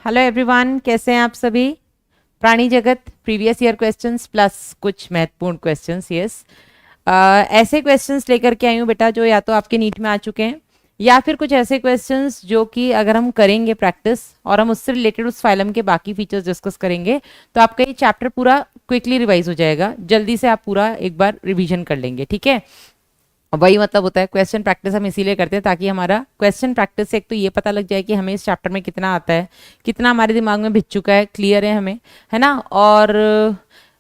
Hello everyone, कैसे हैं आप सभी। प्राणी जगत प्रीवियस ईयर क्वेश्चंस प्लस कुछ महत्वपूर्ण क्वेश्चंस। यस, ऐसे क्वेश्चंस लेकर के आई हूँ बेटा जो या तो आपके नीट में आ चुके हैं या फिर कुछ ऐसे क्वेश्चंस जो कि अगर हम करेंगे प्रैक्टिस और हम उससे रिलेटेड उस फाइलम के बाकी फीचर्स डिस्कस करेंगे तो आपका ये चैप्टर पूरा क्विकली रिवाइज हो जाएगा। जल्दी से आप पूरा एक बार रिवीजन कर लेंगे, ठीक है। वही मतलब होता है क्वेश्चन प्रैक्टिस हम इसीलिए करते हैं ताकि हमारा क्वेश्चन प्रैक्टिस से एक तो ये पता लग जाए कि हमें इस चैप्टर में कितना आता है, कितना हमारे दिमाग में भिज चुका है, क्लियर है हमें, है ना। और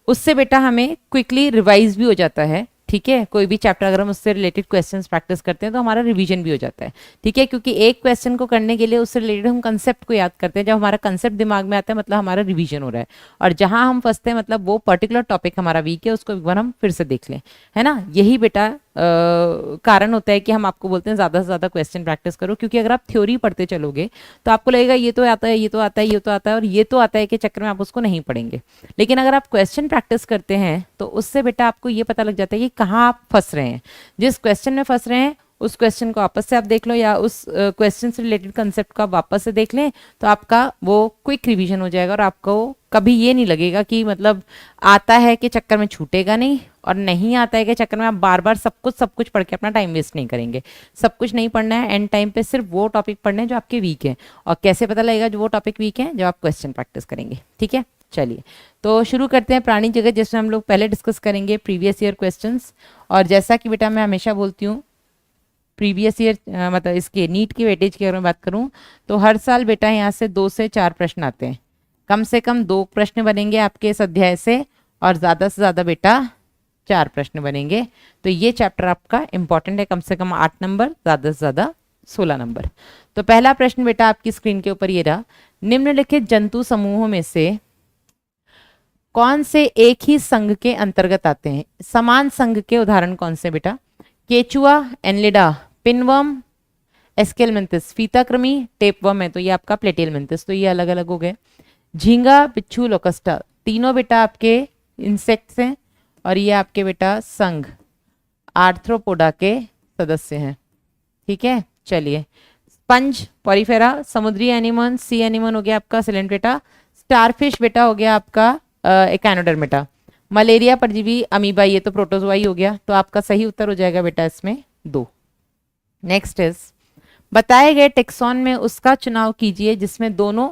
उससे बेटा हमें क्विकली रिवाइज भी हो जाता है, ठीक है। कोई भी चैप्टर अगर हम उससे रिलेटेड क्वेश्चंस प्रैक्टिस करते हैं तो हमारा रिवीजन भी हो जाता है, ठीक है। क्योंकि एक क्वेश्चन को करने के लिए उससे रिलेटेड हम कंसेप्ट को याद करते हैं। जब हमारा कंसेप्ट दिमाग में आता है मतलब हमारा रिवीजन हो रहा है, और जहां हम फंसते हैं मतलब वो पर्टिकुलर टॉपिक हमारा वीक है, उसको एक बार हम फिर से देख लें, है ना। यही बेटा कारण होता है कि हम आपको बोलते हैं ज़्यादा से ज़्यादा क्वेश्चन प्रैक्टिस करो। क्योंकि अगर आप थ्योरी पढ़ते चलोगे तो आपको लगेगा ये तो आता है, ये तो आता है, ये तो आता है और ये तो आता है के चक्कर में आप उसको नहीं पढ़ेंगे। लेकिन अगर आप क्वेश्चन प्रैक्टिस करते हैं तो उससे बेटा आपको ये पता लग जाता है कि कहाँ आप फंस रहे हैं। जिस क्वेश्चन में फंस रहे हैं उस क्वेश्चन को वापस से आप देख लो या उस क्वेश्चन से रिलेटेड कंसेप्ट को आप वापस से देख लें तो आपका वो क्विक रिवीजन हो जाएगा और आपको कभी ये नहीं लगेगा कि मतलब आता है के चक्कर में छूटेगा नहीं और नहीं आता है के चक्कर में आप बार बार सब कुछ पढ़ के अपना टाइम वेस्ट नहीं करेंगे। सब कुछ नहीं पढ़ना है, एंड टाइम पे सिर्फ वो टॉपिक पढ़ने हैं जो आपके वीक है। और कैसे पता लगेगा जो वो टॉपिक वीक है? जब आप क्वेश्चन प्रैक्टिस करेंगे, ठीक है। चलिए तो शुरू करते हैं प्राणी जगत, जिसमें हम लोग पहले डिस्कस करेंगे प्रीवियस ईयर क्वेश्चंस। और जैसा कि बेटा मैं हमेशा बोलती हूँ प्रीवियस ईयर मतलब इसके नीट की वेटेज की अगर मैं बात करूं तो हर साल बेटा यहाँ से 2 से 4 प्रश्न आते हैं। कम से कम 2 प्रश्न बनेंगे आपके इस अध्याय से और ज़्यादा से ज़्यादा बेटा 4 प्रश्न बनेंगे। तो ये चैप्टर आपका इंपॉर्टेंट है, कम से कम 8 नंबर, ज़्यादा से ज़्यादा 16 नंबर। तो पहला प्रश्न बेटा आपकी स्क्रीन के ऊपर ये रहा, निम्नलिखित जंतु समूहों में से कौन से एक ही संघ के अंतर्गत आते हैं? समान संघ के उदाहरण कौन से बेटा? केचुआ, एनलिडा, पिनवर्म, एस्केलमेंथिस, फीताकृमि, टेपवर्म है तो ये आपका प्लेटियलमेंथिस। तो ये अलग अलग हो गए। झींगा, बिच्छू, लोकस्टा, तीनों बेटा आपके इंसेक्ट्स हैं और ये आपके बेटा संघ आर्थ्रोपोडा के सदस्य हैं, ठीक है। चलिए, स्पंज, पॉरीफेरा, समुद्री एनिमल, सी एनिमल हो गया आपका सिलेंट्रेटा, स्टारफिश बेटा हो गया आपका एकानोडर्मेटा, मलेरिया परजीवी अमीबा, ये तो प्रोटोजोआ ही हो गया। तो आपका सही उत्तर हो जाएगा बेटा इसमें 2। नेक्स्ट इज, बताए गए टेक्सॉन में उसका चुनाव कीजिए जिसमें दोनों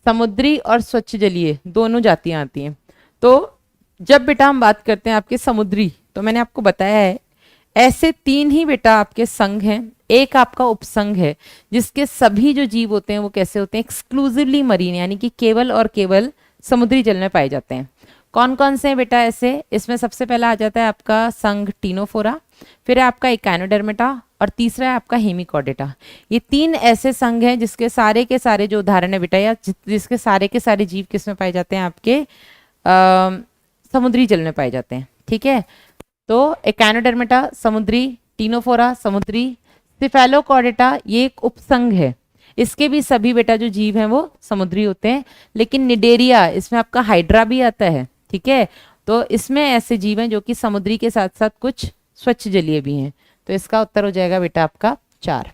समुद्री और स्वच्छ जलीय दोनों जातियां आती हैं। तो जब बेटा हम बात करते हैं आपके समुद्री, तो मैंने आपको बताया है ऐसे 3 ही बेटा आपके संघ हैं। एक आपका उपसंघ है जिसके सभी जो जीव होते हैं वो कैसे होते हैं? एक्सक्लूसिवली मरीन, यानी कि केवल और केवल समुद्री जल में पाए जाते हैं। कौन कौन से हैं बेटा ऐसे? इसमें सबसे पहला आ जाता है आपका संघ टीनोफोरा, फिर है आपका इकानोडर्मेटा और तीसरा है आपका हेमिकॉर्डेटा। ये 3 ऐसे संघ हैं जिसके सारे के सारे जो उदाहरण है बेटा या जिसके सारे के सारे जीव किस में पाए जाते हैं? आपके समुद्री जल में पाए जाते हैं, ठीक है। तो इकानोडर्मेटा समुद्री, टीनोफोरा समुद्री, सिफेलोकॉर्डेटा ये एक उपसंघ है। इसके भी सभी बेटा जो जीव हैं वो समुद्री होते हैं। लेकिन निडेरिया, इसमें आपका हाइड्रा भी आता है, ठीक है। तो इसमें ऐसे जीव हैं जो कि समुद्री के साथ साथ कुछ स्वच्छ जलीय भी हैं। तो इसका उत्तर हो जाएगा बेटा आपका 4।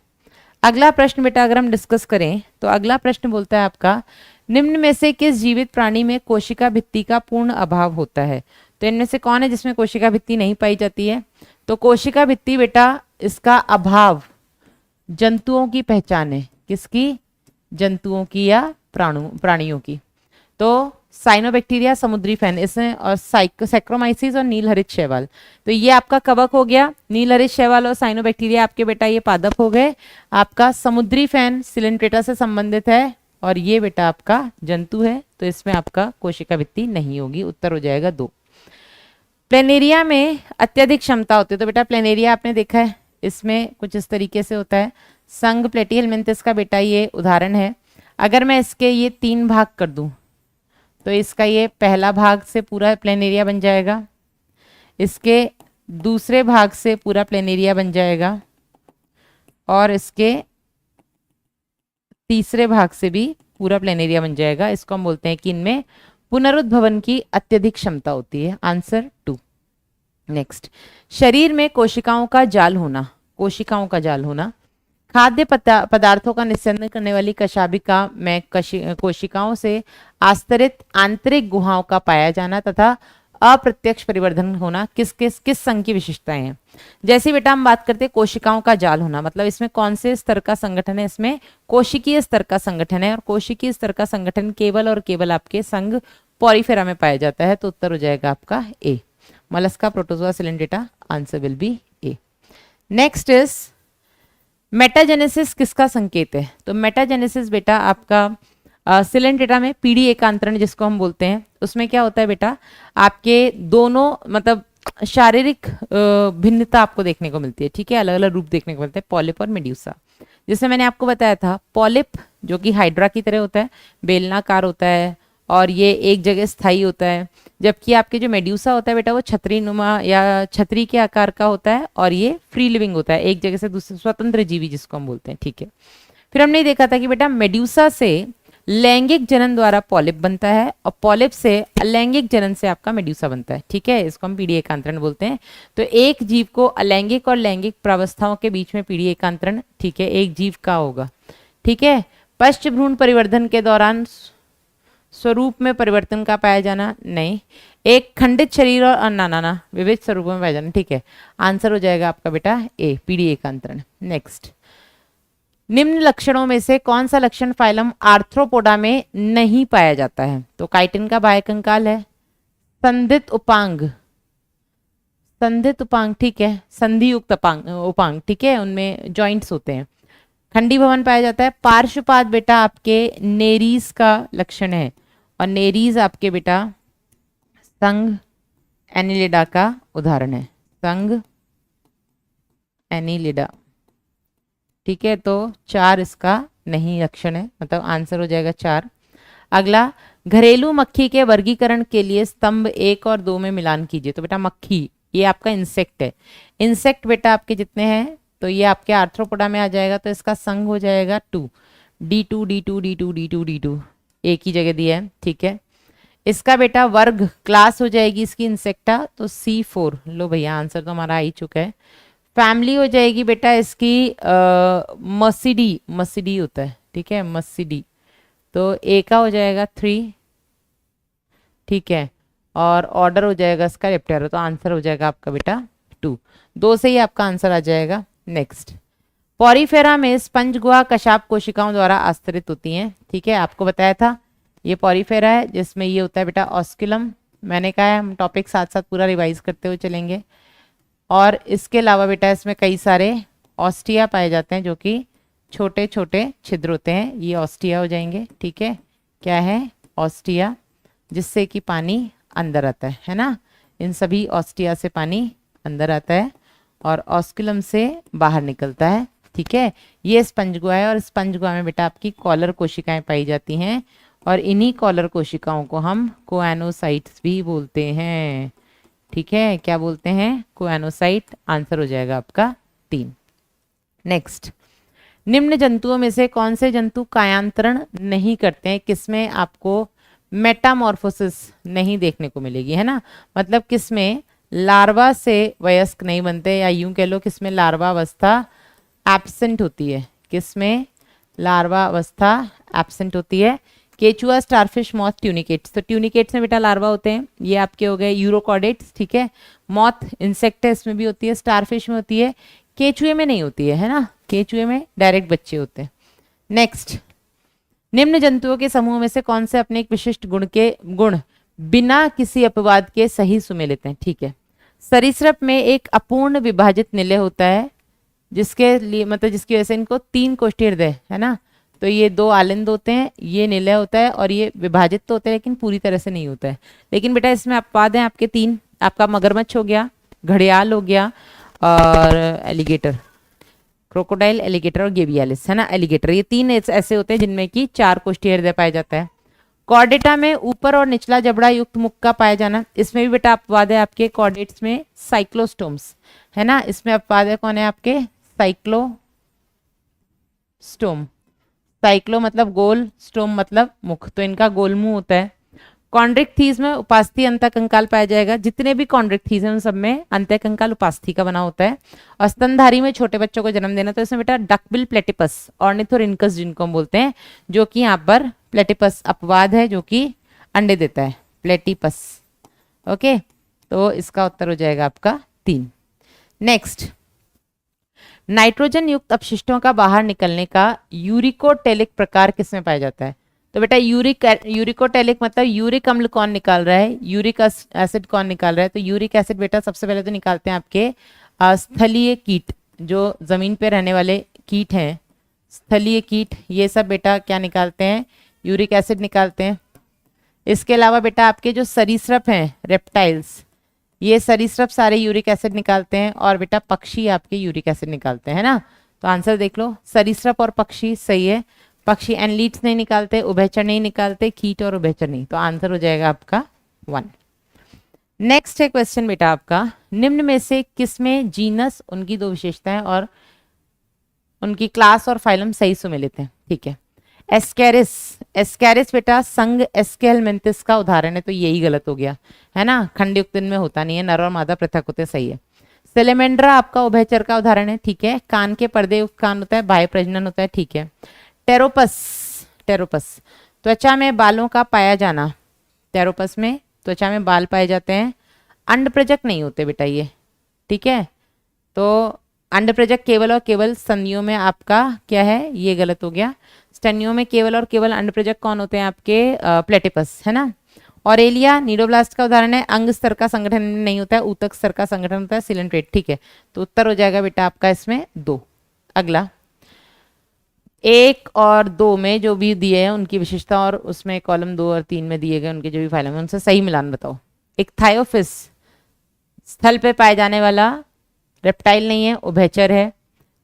अगला प्रश्न बेटा अगर हम डिस्कस करें तो अगला प्रश्न बोलता है आपका, निम्न में से किस जीवित प्राणी में कोशिका भित्ति का पूर्ण अभाव होता है? तो इनमें से कौन है जिसमें कोशिका भित्ति नहीं पाई जाती है? तो कोशिका भित्ति बेटा इसका अभाव जंतुओं की पहचान है। किसकी? जंतुओं की या प्राणियों की। तो साइनोबैक्टीरिया, समुद्री फैन इसमें, और सैक्रोमाइसिस और नीलहरित शैवाल। तो ये आपका कवक हो गया। नीलहरित शैवाल और साइनोबैक्टीरिया आपके बेटा ये पादप हो गए। आपका समुद्री फैन सिलेंट्रेटा से संबंधित है और ये बेटा आपका जंतु है। तो इसमें आपका कोशिका भित्ति नहीं होगी, उत्तर हो जाएगा 2। प्लेनेरिया में अत्यधिक क्षमता होती है। तो बेटा प्लेनेरिया आपने देखा है, इसमें कुछ इस तरीके से होता है। संघ प्लेटियलमेंथिस का बेटा ये उदाहरण है। अगर मैं इसके ये 3 भाग कर दूं तो इसका ये पहला भाग से पूरा प्लेनेरिया बन जाएगा, इसके दूसरे भाग से पूरा प्लेनेरिया बन जाएगा और इसके तीसरे भाग से भी पूरा प्लेनेरिया बन जाएगा। इसको हम बोलते हैं कि इनमें पुनरुद्भवन की अत्यधिक क्षमता होती है। आंसर 2। नेक्स्ट, शरीर में कोशिकाओं का जाल होना, कोशिकाओं का जाल होना खाद्य पदार्थों का निस्संदन करने वाली कशाभिका में कोशिकाओं से आस्तरित आंतरिक गुहाओं का पाया जाना तथा अप्रत्यक्ष परिवर्धन होना किस संघ की विशेषताएं हैं। जैसे बेटा हम बात करते हैं कोशिकाओं का जाल होना, मतलब इसमें कौन से स्तर का संगठन है, इसमें कोशिकीय स्तर का संगठन है, और कोशिकीय स्तर का संगठन केवल और केवल आपके संघ पॉरीफेरा में पाया जाता है। तो उत्तर हो जाएगा आपका A, Mollusca, Protozoa, Coelenterata, answer will be A. Next is metagenesis किसका संकेत है। तो मेटाजेनेसिस बेटा आपका सिलेंडेटा में पीढ़ी एकांतरण जिसको हम बोलते हैं, उसमें क्या होता है बेटा, आपके दोनों मतलब शारीरिक भिन्नता आपको देखने को मिलती है, ठीक है, अलग अलग रूप देखने को मिलते हैं, पॉलिप और मेड्यूसा। जिससे मैंने आपको बताया था पॉलिप जो कि हाइड्रा की तरह होता है, बेलनाकार होता है और ये एक जगह स्थायी होता है, जबकि आपके जो मेड्यूसा होता है बेटा वो छतरी नुमा या छतरी के आकार का होता है और ये फ्री लिविंग होता है, एक जगह से दूसरे स्वतंत्र जीवी जिसको हम बोलते हैं, ठीक है। फिर हमने देखा था कि बेटा मेड्यूसा से लैंगिक जनन द्वारा पॉलिप बनता है और पॉलिप से अलैंगिक जनन से आपका मेड्यूसा बनता है, ठीक है, इसको हम पीढ़ी एकांतरण बोलते हैं। तो एक जीव को अलैंगिक और लैंगिक प्रावस्थाओं के बीच में पीढ़ी एकांतरण, ठीक है, एक जीव का होगा, ठीक है। पश्च भ्रूण परिवर्धन के दौरान स्वरूप में परिवर्तन का पाया जाना, नहीं। एक खंडित शरीर और ना विविध स्वरूपों में पाया जाना, ठीक है, आंसर हो जाएगा आपका बेटा ए, पीढ़ी एकांतरण। नेक्स्ट, निम्न लक्षणों में से कौन सा लक्षण फाइलम आर्थ्रोपोडा में नहीं पाया जाता है। तो काइटिन का बाह्य कंकाल है, संधित उपांग, ठीक है, संधियुक्त उपांग, ठीक है, उनमें जॉइंट्स होते हैं। खंडी भवन पाया जाता है। पार्श्वपाद बेटा आपके नेरीज का लक्षण है और नेरीज आपके बेटा संघ एनिलिडा का उदाहरण है, संघ एनिलिडा, ठीक है। तो 4 इसका नहीं लक्षण है, मतलब आंसर हो जाएगा 4। अगला, घरेलू मक्खी के वर्गीकरण के लिए स्तंभ 1 और 2 में मिलान कीजिए। तो बेटा मक्खी ये आपका इंसेक्ट है, इंसेक्ट बेटा आपके जितने हैं तो ये आपके आर्थ्रोपोडा में आ जाएगा, तो इसका संघ हो जाएगा 2, D2 D2 D2 D2 D2, एक ही जगह दिया है, ठीक है। इसका बेटा वर्ग क्लास हो जाएगी इसकी इंसेक्टा, तो C4। लो भैया आंसर तो हमारा आ ही चुका है। फैमिली हो जाएगी बेटा इसकी मसिडी होता है, ठीक है, मसिडी, तो ए का हो जाएगा 3, ठीक है, और ऑर्डर हो जाएगा इसका लेप्टेरो, तो आंसर हो जाएगा आपका बेटा 2 से ही आपका आंसर आ जाएगा। नेक्स्ट, पॉरीफेरा में स्पंज गुहा कशाप कोशिकाओं द्वारा आस्तरित होती हैं, ठीक है, आपको बताया था ये पॉरीफेरा है जिसमें ये होता है बेटा ऑस्कुलम। मैंने कहा है हम टॉपिक साथ साथ पूरा रिवाइज करते हुए चलेंगे। और इसके अलावा बेटा इसमें कई सारे ऑस्टिया पाए जाते हैं जो कि छोटे छोटे छिद्र होते हैं, ये ऑस्टिया हो जाएंगे, ठीक है, क्या है ऑस्टिया, जिससे कि पानी अंदर आता है ना, इन सभी ऑस्टिया से पानी अंदर आता है और ऑस्कुलम से बाहर निकलता है, ठीक है। ये स्पंज गुहा है और स्पंज गुहा में बेटा आपकी कॉलर कोशिकाएं पाई जाती हैं और इन्हीं कॉलर कोशिकाओं को हम कोएनोसाइट्स भी बोलते हैं, ठीक है, क्या बोलते हैं, कोएनोसाइट। आंसर हो जाएगा आपका 3। नेक्स्ट, निम्न जंतुओं में से कौन से जंतु कायांतरण नहीं करते हैं, किसमें आपको मेटामॉर्फोसिस नहीं देखने को मिलेगी, है ना, मतलब किसमें लार्वा से वयस्क नहीं बनते, या यूं कह लो किसमें लार्वा अवस्था एब्सेंट होती है, किसमें लार्वा अवस्था एब्सेंट होती है। केचुआ, स्टारफिश, मॉथ, ट्यूनिकेट्स। तो ट्यूनिकेट्स में बेटा लार्वा होते हैं, ये आपके हो गए यूरोकॉडेट्स, ठीक है। मॉथ इंसेक्ट है, इसमें भी होती है, स्टारफिश में होती है, केचुए में नहीं होती है ना, केचुए में डायरेक्ट बच्चे होते हैं। नेक्स्ट, निम्न जंतुओं के समूह में से कौन से अपने एक विशिष्ट गुण बिना किसी अपवाद के सही सुमें लेते हैं, ठीक है। सरीसृप में एक अपूर्ण विभाजित निलय होता है जिसके लिए मतलब जिसकी वजह से इनको 3 कोष्ठी हृदय है ना, तो ये 2 आलिंद होते हैं, ये निलय होता है और ये विभाजित तो होते हैं लेकिन पूरी तरह से नहीं होता है। लेकिन बेटा इसमें अपवाद हैं आपके 3, आपका मगरमच्छ हो गया, घड़ियाल हो गया और एलिगेटर, क्रोकोडाइल, एलिगेटर और गेबियालिस, है ना, एलिगेटर, ये 3 ऐसे होते हैं जिनमें कि 4 कोष्ठी हृदय पाया जाता है। कॉर्डेटा में ऊपर और निचला जबड़ा युक्त मुख का पाया जाना, इसमें भी बेटा अपवाद है आपके कॉर्डेट्स में साइक्लोस्टोम्स, है ना, इसमें अपवाद है कौन है आपके साइक्लोस्टोम, साइक्लो मतलब गोल, स्टोम मतलब मुख, तो इनका गोल मुंह होता है। कॉन्ड्रिक्थीज में उपास्थि अंतः कंकाल पाया जाएगा। जितने भी कॉन्ड्रिक्थीज हैं उन सब में अंतः कंकाल उपास्थि का बना होता है। और स्तनधारी में छोटे बच्चों को जन्म देना, तो इसमें बेटा डकबिल प्लेटिपस ऑर्निथोरिनकस जिनको हम बोलते हैं, जो कि यहाँ पर प्लेटिपस अपवाद है जो कि अंडे देता है, प्लेटिपस। ओके, तो इसका उत्तर हो जाएगा आपका 3। नेक्स्ट, नाइट्रोजन युक्त अपशिष्टों का बाहर निकलने का यूरिकोटेलिक प्रकार किसमें पाया जाता है? तो बेटा यूरिकोटेलिक मतलब यूरिक अम्ल कौन निकाल रहा है, यूरिक एसिड कौन निकाल रहा है? तो यूरिक एसिड बेटा सबसे पहले तो निकालते हैं आपके स्थलीय कीट, जो जमीन पे रहने वाले कीट हैं, स्थलीय कीट, ये सब बेटा क्या निकालते हैं? यूरिक एसिड निकालते हैं। इसके अलावा बेटा आपके जो सरीसृप हैं, रेप्टाइल्स, ये सरीसृप सारे यूरिक एसिड निकालते हैं। और बेटा पक्षी आपके यूरिक एसिड निकालते हैं, है ना? तो आंसर देख लो, सरीसृप और पक्षी सही है। पक्षी एनलीड्स नहीं निकालते, उभयचर नहीं निकालते, कीट और उभयचर नहीं। तो आंसर हो जाएगा आपका 1। नेक्स्ट है क्वेश्चन बेटा आपका, निम्न में से किसमें जीनस, उनकी 2 विशेषताएं और उनकी क्लास और फाइलम सही सुमेलित हैं? ठीक है, एस्केरिस, एस्केरिस बेटा संघ एस्केलमेंथिस का उदाहरण है, तो यही गलत हो गया, है ना? खंडयुक्त इनमें होता नहीं है, नर और मादा पृथक होते, सही है। सेलेमेंड्रा आपका उभयचर का उदाहरण है, ठीक है। कान के पर्दे युक्त कान होता है, बाह्य प्रजनन होता है, ठीक है। टेरोपस, टेरोपस त्वचा में बालों का पाया जाना, टेरोपस में त्वचा में बाल पाए जाते हैं, अंडप्रजक नहीं होते बेटा ये, ठीक है। तो अंडप्रजक केवल और केवल स्तनियों में आपका क्या है, ये गलत हो गया। स्तनियों में केवल और केवल अंडप्रजक कौन होते हैं आपके? प्लेटिपस, है ना। ऑरेलिया नीडोब्लास्ट का उदाहरण है, अंग स्तर का संगठन नहीं होता है, ऊतक स्तर का संगठन होता है, सिलेंट्रेट, ठीक है। तो उत्तर हो जाएगा बेटा आपका इसमें 2। अगला 1 और 2 में जो भी दिए हैं उनकी विशेषता, और उसमें कॉलम 2 और 3 में दिए गए उनके जो भी फाइलम है उनसे सही मिलान बताओ। एक थायोफिस स्थल पे पाए जाने वाला रेप्टाइल नहीं है, उभयचर है।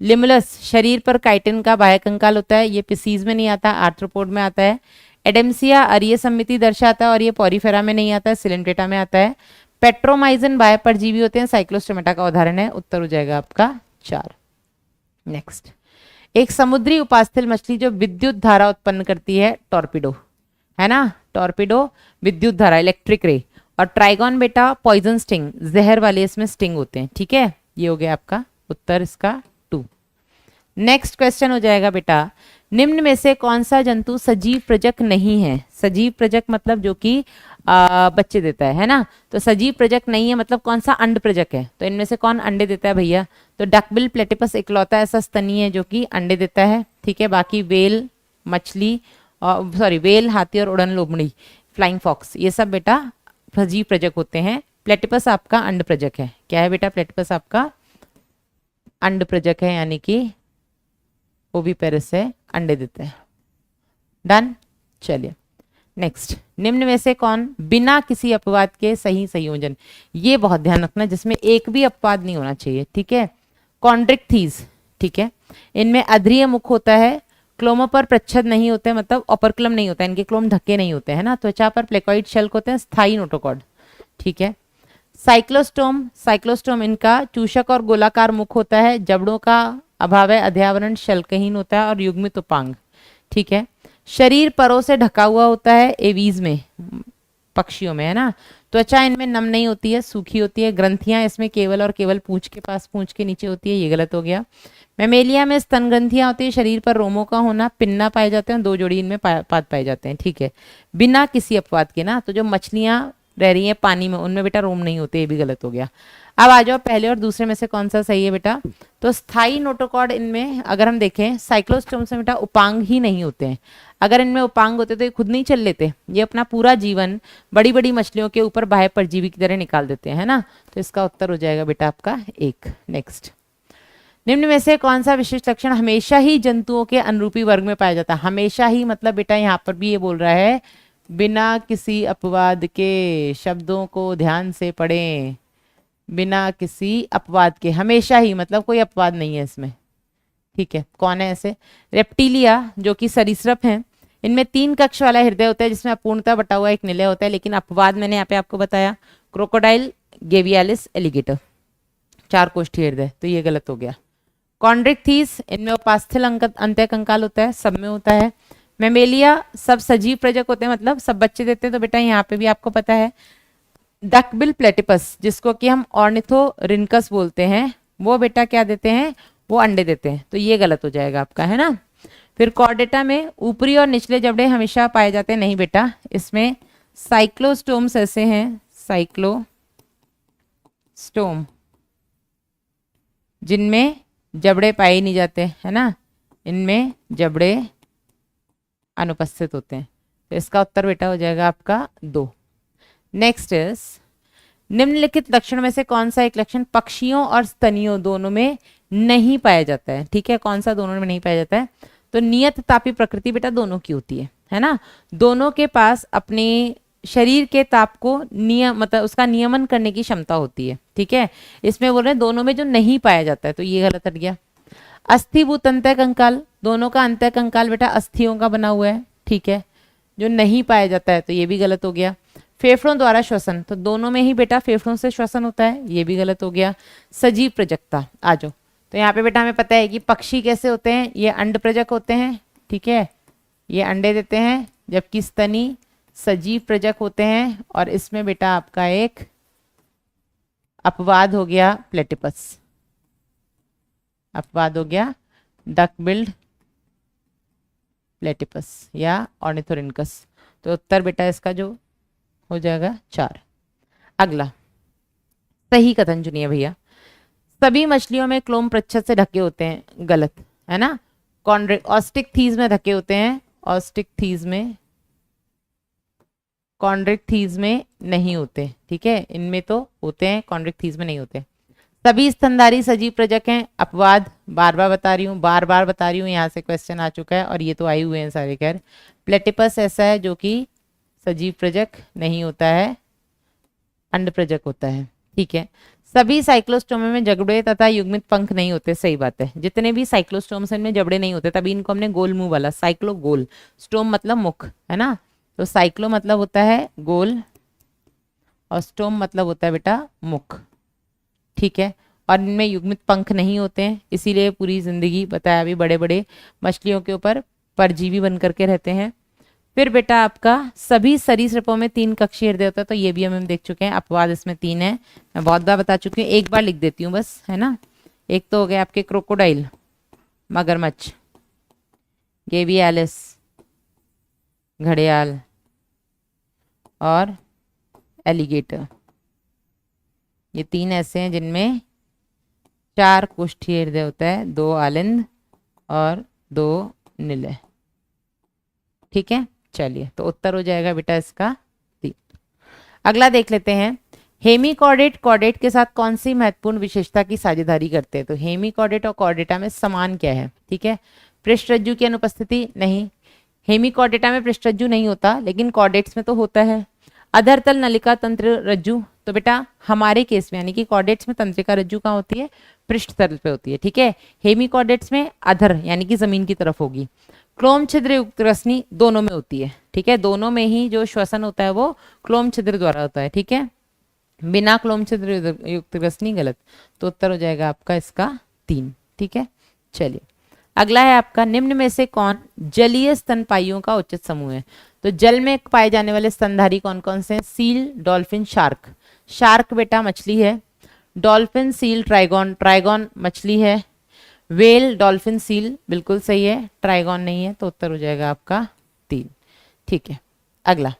लिमुलस शरीर पर काइटिन का बाह्य कंकाल होता है, ये पिसीज में नहीं आता, आर्थ्रोपोड में आता है। एडेम्सिया अरीय समिति दर्शाता है और ये पॉरीफेरा में नहीं आता है, सिलेंट्रेटा में आता है। पेट्रोमाइजन बाह्य परजीवी होते हैं, साइक्लोस्टोमेटा का उदाहरण है। उत्तर हो जाएगा आपका 4। नेक्स्ट, एक समुद्री उपास्थल मछली जो विद्युत धारा उत्पन्न करती है, टॉर्पिडो, है ना। टॉर्पिडो विद्युत धारा, इलेक्ट्रिक रे। और ट्राइगॉन बेटा पॉइजन स्टिंग, जहर वाले इसमें स्टिंग होते हैं, ठीक है। ये हो गया आपका उत्तर इसका 2। नेक्स्ट क्वेश्चन हो जाएगा बेटा, निम्न में से कौन सा जंतु सजीव प्रजक नहीं है? सजीव प्रजक मतलब जो कि बच्चे देता है ना। तो सजीव प्रजक नहीं है मतलब कौन सा? अंड प्रजक है। तो इनमें से कौन अंडे देता है भैया? तो डकबिल प्लेटिपस इकलौता ऐसा स्तनीय है जो कि अंडे देता है, ठीक है। बाकी वेल, मछली, वेल, हाथी और उड़न लोमड़ी, फ्लाइंग फॉक्स, ये सब बेटा सजीव प्रजक होते हैं। प्लेटिपस आपका अंड प्रजक है। क्या है बेटा? प्लेटिपस आपका अंड प्रजक है, यानी कि ओविपेरस से अंडे देते हैं। डन, चलिए नेक्स्ट, निम्न में से कौन बिना किसी अपवाद के सही संयोजन, ये बहुत ध्यान रखना जिसमें एक भी अपवाद नहीं होना चाहिए, ठीक है। कॉन्ड्रिक्थीज, ठीक है, इनमें अध्रीय मुख होता है, क्लोमो पर प्रच्छद नहीं होते, मतलब ऑपरक्लम नहीं होता है, इनके क्लोम ढके नहीं होते हैं ना। त्वचा पर प्लेकॉइड शल्क होते हैं, स्थायी नोटोकॉर्ड, ठीक है। साइक्लोस्टोम, साइक्लोस्टोम इनका चूषक और गोलाकार मुख होता है, जबड़ों का अभाव है, अध्यावरण शल्कहीन होता है और युग्मित उपांग, ठीक है। शरीर परों से ढका हुआ होता है, एवीज में, पक्षियों में, है ना। त्वचा इनमें नम नहीं होती है, सूखी होती है। ग्रंथियां इसमें केवल और केवल पूंछ के पास, पूंछ के नीचे होती है, ये गलत हो गया। मेमेलिया में स्तन ग्रंथियां होती है, शरीर पर रोमों का होना, पिन्ना पाए जाते हैं, 2 जोड़ी इनमें पाद पाए जाते हैं, ठीक है, बिना किसी अपवाद के ना। तो जो मछलियां रह रही हैं पानी में उनमें बेटा रोम नहीं होते, ये भी गलत हो गया। अब आ जाओ पहले और दूसरे में से कौन सा सही है बेटा? तो स्थायी नोटोकॉर्ड इनमें अगर हम देखें, साइक्लोस्टोम से बेटा उपांग ही नहीं होते हैं। अगर इनमें उपांग होते तो ये खुद नहीं चल लेते, ये अपना पूरा जीवन बड़ी बड़ी मछलियों के ऊपर बाह्य परजीवी की तरह निकाल देते हैं, है ना। तो इसका उत्तर हो जाएगा बेटा आपका 1। नेक्स्ट, निम्न में से कौन सा विशिष्ट लक्षण हमेशा ही जंतुओं के अनुरूपी वर्ग में पाया जाता है? हमेशा ही मतलब बेटा यहाँ पर भी ये बोल रहा है बिना किसी अपवाद के, शब्दों को ध्यान से पढ़ें, बिना किसी अपवाद के, हमेशा ही मतलब कोई अपवाद नहीं है इसमें, ठीक है। कौन है ऐसे? रेप्टिलिया जो कि सरीसृप हैं, इनमें 3 कक्ष वाला हृदय होता है जिसमें अपूर्णता बटा हुआ एक निलय होता है, लेकिन अपवाद मैंने यहाँ पे आपको बताया, क्रोकोडाइल, गेवियालिस, एलिगेटर, 4 कोष्ठी हृदय, तो ये गलत हो गया। कॉन्ड्रिक्थीस इनमें उपास्थल अंत्य कंकाल होता है, सब में होता है। मेमेलिया सब सजीव प्रजक होते हैं, मतलब सब बच्चे देते हैं, तो बेटा यहाँ पे भी आपको पता है। डकबिल प्लेटिपस जिसको कि हम ऑर्निथोरिनकस बोलते हैं, वो बेटा क्या देते हैं, वो अंडे देते हैं, तो ये गलत हो जाएगा आपका, है ना। फिर कॉर्डेटा में ऊपरी और निचले जबड़े हमेशा पाए जाते हैं, नहीं बेटा, इसमें साइक्लोस्टोम्स ऐसे हैं, साइक्लोस्टोम, जिनमें जबड़े पाए नहीं जाते, है ना, इनमें जबड़े अनुपस्थित होते हैं, तो इसका उत्तर बेटा हो जाएगा आपका 2। नेक्स्ट इज निम्नलिखित लक्षण में से कौन सा एक लक्षण पक्षियों और स्तनियों दोनों में नहीं पाया जाता है, ठीक है, कौन सा दोनों में नहीं पाया जाता है, तो नियत तापी प्रकृति बेटा दोनों की होती है ना, दोनों के पास अपने शरीर के ताप को नियम मतलब उसका नियमन करने की क्षमता होती है, ठीक है, इसमें बोल रहे हैं दोनों में जो नहीं पाया जाता है, तो ये गलत हट गया। अस्थिभूत अंतः कंकाल, दोनों का अंतः कंकाल बेटा अस्थियों का बना हुआ है, ठीक है, जो नहीं पाया जाता है, तो ये भी गलत हो गया। फेफड़ों द्वारा श्वसन, तो दोनों में ही बेटा फेफड़ों से श्वसन होता है, ये भी गलत हो गया। सजीव प्रजकता, आ जाओ, तो यहाँ पे बेटा हमें पता है कि पक्षी कैसे होते हैं, ये अंड प्रजक होते हैं, ठीक है, ये अंडे देते हैं, जबकि स्तनी सजीव प्रजक होते हैं, और इसमें बेटा आपका एक अपवाद हो गया प्लेटिपस, अपवाद हो गया डक बिल्ड प्लेटिपस या ऑर्निथोरिनकस, तो उत्तर बेटा इसका जो हो जाएगा 4। अगला सही कथन चुनिए भैया। सभी मछलियों में क्लोम प्रच्छद से ढके होते हैं, गलत है ना, ऑस्टिक थीज में ढके होते हैं, ऑस्टिक थीज में, कॉन्ड्रिक थीज में नहीं होते, ठीक है, इनमें तो होते हैं, कॉन्ड्रिक थीज में नहीं होते। सभी स्तनधारी सजीव प्रजक हैं, अपवाद, बार बार बता रही हूँ, बार बार बता रही हूँ, यहाँ से क्वेश्चन आ चुका है और ये तो आए हुए हैं सारे। खैर प्लेटिपस ऐसा है जो कि सजीव प्रजक नहीं होता है, अंड प्रजक होता है, ठीक है। सभी साइक्लोस्टोम में जबड़े तथा युग्मित पंख नहीं होते, सही बात है, जितने भी साइक्लोस्टोम्स में जबड़े नहीं होते, तभी इनको हमने गोल मुंह वाला, साइक्लो गोल, स्टोम मतलब मुख, है ना, तो साइक्लो मतलब होता है गोल और स्टोम मतलब होता है बेटा मुख, ठीक है, और इनमें युग्मित पंख नहीं होते हैं, इसीलिए पूरी जिंदगी बताया अभी बड़े बड़े मछलियों के ऊपर परजीवी बन करके रहते हैं। फिर बेटा आपका सभी सरीसृपों में 3 कक्षीय हृदय होता है, तो ये भी हम देख चुके हैं, अपवाद इसमें 3 है, मैं बहुत बार बता चुकी हूँ, एक बार लिख देती हूँ बस, है ना। एक तो हो गया आपके क्रोकोडाइल, मगरमच्छ, गेवियालिस घड़ियाल, और एलिगेटर, ये 3 ऐसे हैं जिनमें 4 कुष्ठीय हृदय होता है, 2 आलिंद और 2 निलय, ठीक है। चलिए, तो उत्तर हो जाएगा बेटा इसका 3। अगला देख लेते हैं, हेमीकॉर्डेट कॉर्डेट के साथ कौन सी महत्वपूर्ण विशेषता की साझेदारी करते हैं, तो हेमीकॉर्डेट और कॉर्डेटा में समान क्या है, ठीक है, पृष्ठरज्जु की अनुपस्थिति नहीं, हेमीकॉर्डेटा में पृष्ठरज्जु नहीं होता, लेकिन कॉर्डेट्स में तो होता है। अधरतल नलिका तंत्र रज्जु, तो बेटा हमारे केस में यानी कि कॉर्डेट्स में तंत्रिका रज्जु कहाँ होती है, पृष्ठ तल पे होती है, ठीक है, हेमीकॉर्डेट्स में अधर यानी कि जमीन की तरफ होगी। क्लोम छिद्र युक्त रश्मि दोनों में होती है, ठीक है, दोनों में ही जो श्वसन होता है वो क्लोम छिद्र द्वारा होता है, ठीक है, बिना क्लोम छिद्र युक्त रश्मि गलत, तो उत्तर हो जाएगा आपका इसका 3, ठीक है। चलिए, अगला है आपका, निम्न में से कौन जलीय स्तनपाइयों का उचित समूह है, तो जल में पाए जाने वाले स्तनधारी कौन कौन से हैं, सील, डॉल्फिन, शार्क, शार्क बेटा मछली है, डॉल्फिन, सील, ट्राइगॉन, ट्राइगॉन मछली है, वेल, डॉल्फिन, सील बिल्कुल सही है, ट्राइगॉन नहीं है, तो उत्तर हो जाएगा आपका 3, ठीक है। अगला,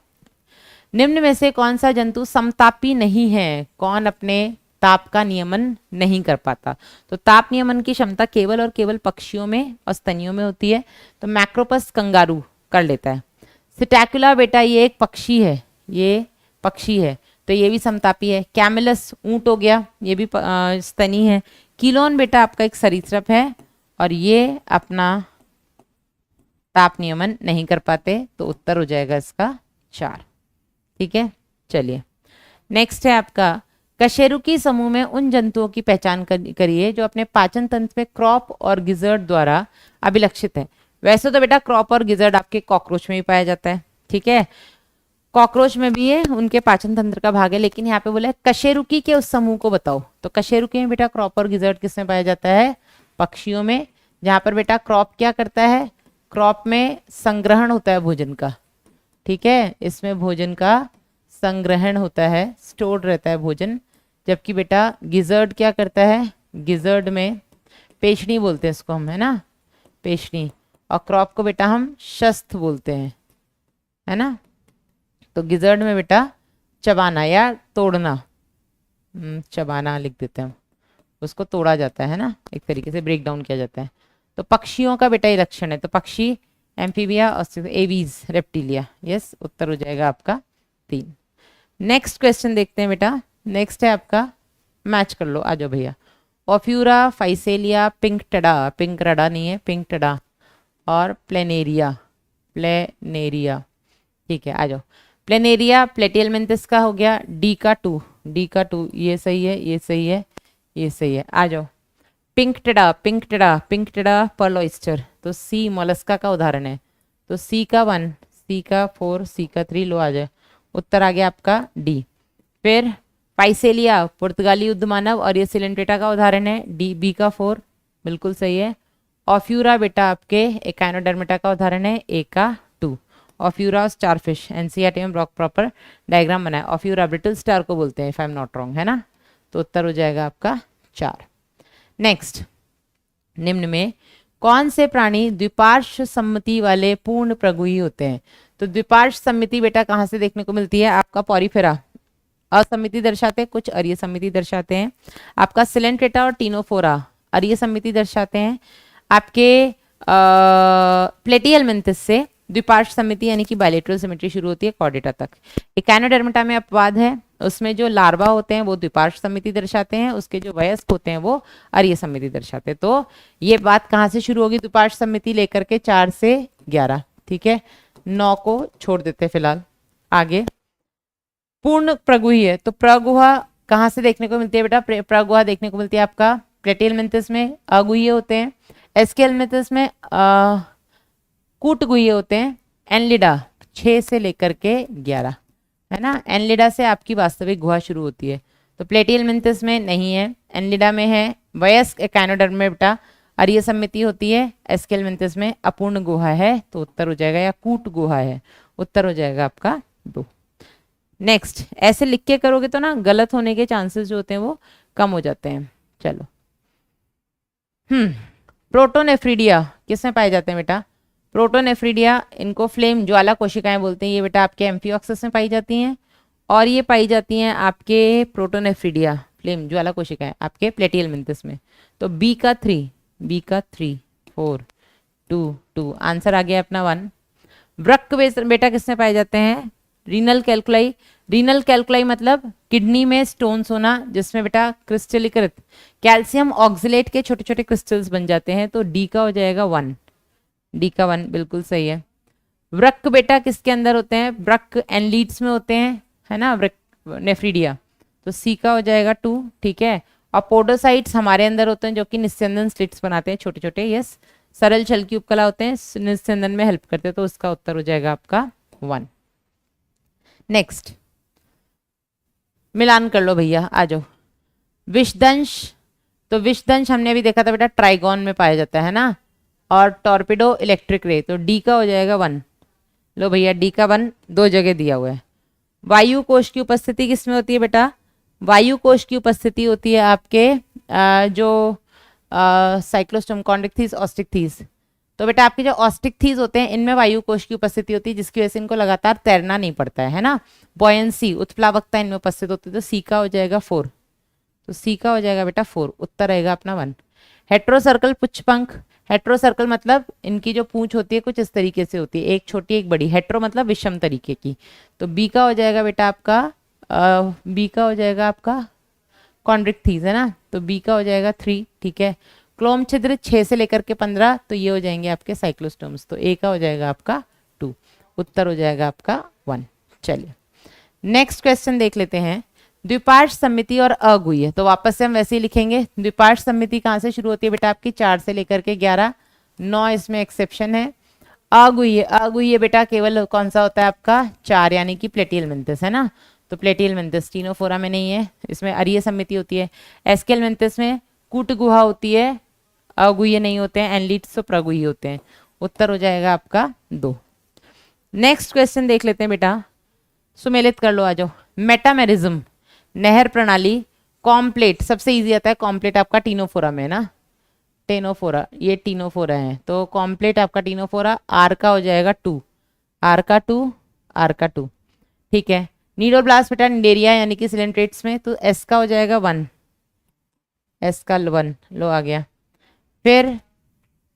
निम्न में से कौन सा जंतु समतापी नहीं है, कौन अपने ताप का नियमन नहीं कर पाता, तो ताप नियमन की क्षमता केवल और केवल पक्षियों में और स्तनियों में होती है, तो मैक्रोपस कंगारू कर लेता है। सिटैकुला बेटा ये एक पक्षी है, ये पक्षी है, तो ये भी समतापी है। कैमिलस ऊंट हो गया, ये भी स्तनी है। कीलोन बेटा आपका एक सरीसृप है और ये अपना ताप नियमन नहीं कर पाते, तो उत्तर हो जाएगा इसका 4, ठीक है। चलिए, नेक्स्ट है आपका, कशेरुकी समूह में उन जंतुओं की पहचान करिए जो अपने पाचन तंत्र में क्रॉप और गिजर्ड द्वारा अभिलक्षित है। वैसे तो बेटा क्रॉप और गिजर्ड आपके कॉकरोच में भी पाया जाता है, ठीक है, कॉकरोच में भी ये उनके पाचन तंत्र का भाग है, लेकिन यहाँ पे बोला है कशेरुकी के उस समूह को बताओ, तो कशेरुकी में बेटा क्रॉप और गिजर्ड किसमें पाया जाता है, पक्षियों में, जहां पर बेटा क्रॉप क्या करता है, क्रॉप में संग्रहण होता है भोजन का, ठीक है, इसमें भोजन का संग्रहण होता है, स्टोर रहता है भोजन। जबकि बेटा गिजर्ड क्या करता है, गिजर्ड में पेशनी बोलते हैं इसको हम, है ना, पेशनी, और क्रॉप को बेटा हम शस्त्र बोलते हैं, है ना। तो गिजर्ड में बेटा चबाना या तोड़ना, चबाना लिख देते हैं हम, उसको तोड़ा जाता है ना, एक तरीके से ब्रेक डाउन किया जाता है। तो पक्षियों का बेटा ये लक्षण है, तो पक्षी एम्फीबिया और एवीज रेप्टिलिया, यस, उत्तर हो जाएगा आपका 3। नेक्स्ट क्वेश्चन देखते हैं बेटा, नेक्स्ट है आपका, मैच कर लो, आ जाओ भैया। ओफ्यूरा, फाइसेलिया, पिंक टडा, पिंक रडा नहीं है, पिंक टडा, और प्लेनेरिया, प्लेनेरिया, ठीक है, आ जाओ। प्लेनेरिया प्लेटियलमेंथिस का हो गया, डी का 2, डी का 2, ये सही है, ये सही है, ये सही है, आ जाओ। Pink टडा, pink टडा, pink टडा Perl oyster, तो सी मोलस्का का उदाहरण है, तो सी का 1, सी का 4, सी का 3, लो आ जाए, उत्तर आ गया आपका डी। फिर पाइसेलिया पुर्तगाली युद्ध मानव और ये सिलेंट्रेटा का उदाहरण है, डी, बी का 4, बिल्कुल सही है। ऑफ्यूरा बेटा आपके एकाइनोडर्मेटा का उदाहरण है, ए का 2। ऑफ्यूरा स्टारफिश, एनसीईआरटी में ब्लॉक प्रॉपर डायग्राम बनाए, ऑफ्यूरा ब्रिटल स्टार को बोलते हैं, if I am not wrong, है ना, तो उत्तर हो जाएगा आपका 4। नेक्स्ट, निम्न में कौन से प्राणी द्विपार्श्व सम्मिति वाले पूर्ण प्रगुही होते हैं? तो द्विपार्श्व सम्मिति बेटा कहाँ से देखने को मिलती है? आपका पॉरीफेरा असम्मिति दर्शाते हैं, कुछ अरीय सम्मिति दर्शाते हैं। आपका सिलेंट्रेटा और टीनोफोरा अरीय सम्मिति दर्शाते हैं। आपके प्लेटियलमेंथिस से द्विपार्श्व समिति यानी कि बायलेटरल सिमेट्री शुरू होती है कॉर्डेटा तक। एकाइनोडर्मेटा में अपवाद है, उसमें जो लार्वा होते हैं वो द्विपार्श्व समिति दर्शाते हैं, उसके जो वयस्क होते हैं वो अरीय समिति दर्शाते हैं। तो ये बात कहाँ से शुरू होगी? द्विपार्श्व समिति लेकर के 4 से 11, ठीक है, 9 को छोड़ देते हैं फिलहाल। आगे पूर्ण प्रगुही है, तो प्रगुहा कहाँ से देखने को मिलती है बेटा? प्रगुहा देखने को मिलती है आपका प्लेटियलमेंथिस में अगुह्य होते हैं, एस्केलमेंथिस में कूटगुह्य होते हैं, एनलिडा 6 से लेकर के 11, है ना। एनलिडा से आपकी वास्तविक गुहा शुरू होती है, तो प्लेटियलमेंथिस में नहीं है, एनलिडा में है। वयस्क एकाइनोडर्म में बेटा अरीय समिति होती है, एस्केलमेंथिस में अपूर्ण गुहा है, तो उत्तर हो जाएगा, या कूट गुहा है, उत्तर हो जाएगा आपका 2। नेक्स्ट, ऐसे लिख के करोगे तो ना गलत होने के चांसेस जो होते हैं वो कम हो जाते हैं। चलो, प्रोटोनेफ्रीडिया किसमें पाए जाते हैं बेटा? प्रोटोनेफ्रीडिया, इनको फ्लेम ज्वाला कोशिकाएं बोलते हैं, ये बेटा आपके एम्फिऑक्सस में पाई जाती हैं, और ये पाई जाती हैं आपके प्रोटोनेफ्रीडिया फ्लेम ज्वाला कोशिकाएं आपके प्लेटियलमेंथिस में। तो बी का 3, बी का 3, 4, 2, 2, आंसर आ गया अपना 1। वृक्क बेटा किसमें पाए जाते हैं? रीनल कैल्कुलाई। रीनल कैल्कुलाई मतलब किडनी में स्टोन्स होना, जिसमें बेटा क्रिस्टलीकृत कैल्शियम ऑक्सलेट के छोटे छोटे क्रिस्टल्स बन जाते हैं, तो डी का हो जाएगा 1, डी का 1 बिल्कुल सही है। वृक्क बेटा किसके अंदर होते हैं? वृक्क एनलीड्स में होते हैं, है ना, वृक्क नेफ्रीडिया, तो सी का हो जाएगा 2, ठीक है। और पोडोसाइट्स हमारे अंदर होते हैं जो कि निस्यंदन स्लिट्स बनाते हैं छोटे छोटे, यस, सरल छल की उपकला होते हैं, निस्यंदन में हेल्प करते हैं, तो उसका उत्तर हो जाएगा आपका 1। नेक्स्ट, मिलान कर लो भैया, आ जाओ। विषदंश, तो विषदंश हमने अभी देखा था बेटा ट्राइगोन में पाया जाता है ना, और टॉर्पिडो इलेक्ट्रिक रे, तो डी का हो जाएगा 1। लो भैया, डी का 1 2 जगह दिया हुआ है। वायु कोश की उपस्थिति किसमें होती है बेटा? वायु कोश की उपस्थिति होती है आपके जो साइक्लोस्टोम कॉन्ड्रिक्थिस ऑस्टिक्थिस, तो बेटा आपके जो ऑस्टिक्थिस होते हैं इनमें वायु कोश की उपस्थिति होती है, जिसकी वजह से इनको लगातार तैरना नहीं पड़ता है ना। बॉयंसी उत्प्लावकता इनमें उपस्थित होती है, तो सी का हो जाएगा 4, तो सी का हो जाएगा बेटा 4, उत्तर रहेगा अपना 1। हेट्रोसर्कल पुच्छपंख, हेट्रोसर्कल मतलब इनकी जो पूंछ होती है कुछ इस तरीके से होती है, एक छोटी एक बड़ी, हेट्रो मतलब विषम तरीके की, तो बी का हो जाएगा बेटा आपका बी का हो जाएगा आपका कॉन्ड्रिक्थिस, है ना, तो बी का हो जाएगा 3, ठीक है। क्लोम छिद्र 6 से लेकर के 15, तो ये हो जाएंगे आपके साइक्लोस्टोम्स, तो ए का हो जाएगा आपका 2, उत्तर हो जाएगा आपका 1। चलिए नेक्स्ट क्वेश्चन देख लेते हैं। द्विपार्श्व समिति और अगुह्य, तो वापस से हम वैसे ही लिखेंगे। द्विपार्श्व समिति कहाँ से शुरू होती है बेटा? आपकी 4 से लेकर के 11, 9 इसमें एक्सेप्शन है। अगुह्य, अगुह्य बेटा केवल कौन सा होता है आपका? 4, यानी कि प्लेटियलमेंथिस, है ना, तो प्लेटियलमेंथिस, टीनोफोरा में नहीं है, इसमें अरीय समिति होती है। एस्केलमेंथिस में कूट गुहा होती है, अगुह्य नहीं होते हैं, एनलीड्स तो प्रगुह्य होते हैं। उत्तर हो जाएगा आपका 2। नेक्स्ट क्वेश्चन देख लेते हैं बेटा, सुमेलित कर लो, आ जाओ। मेटामेरिज्म, नहर प्रणाली, कॉम्प्लेट, सबसे इजी आता है कॉम्प्लेट आपका टीनोफोरा में ना, टेनोफोरा, ये टीनोफोरा है, तो कॉम्प्लेट आपका टीनोफोरा, आर का हो जाएगा 2, आर का 2, आर का 2, ठीक है। नीडोब्लास्ट बेटा निडेरिया यानी कि सिलेंट्रेट्स में, तो एस का हो जाएगा 1, एस का 1 लो आ गया। फिर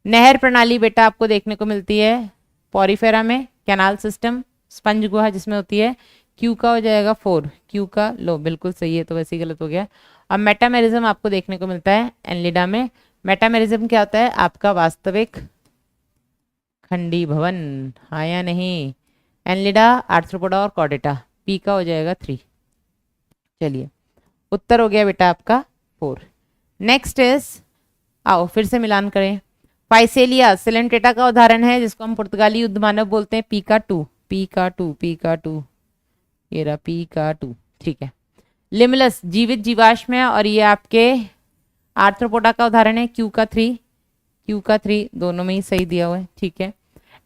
नहर प्रणाली बेटा आपको देखने को मिलती है पॉरीफेरा में, कैनाल सिस्टम, स्पंज गुहा जिसमें होती है, क्यू का हो जाएगा 4, क्यू का लो बिल्कुल सही है, तो वैसे ही गलत हो गया। अब मेटामेरिज्म आपको देखने को मिलता है एनलिडा में। मेटामेरिज्म क्या होता है? आपका वास्तविक खंडी भवन, हाँ या नहीं? एनलिडा, आर्थ्रोपोडा और कॉर्डेटा, पी का हो जाएगा 3। चलिए उत्तर हो गया बेटा आपका 4। नेक्स्ट इज, आओ फिर से मिलान करें। फाइसेलिया सिलेंट्रेटा का उदाहरण है जिसको हम पुर्तगाली युद्ध मानव बोलते हैं, पी का 2, पी का 2, पी का 2, ये रहा पी का 2, ठीक है। लिमलस जीवित जीवाश्म है और ये आपके आर्थ्रोपोडा का उदाहरण है, क्यू का 3, क्यू का 3 दोनों में ही सही दिया हुआ है, ठीक है।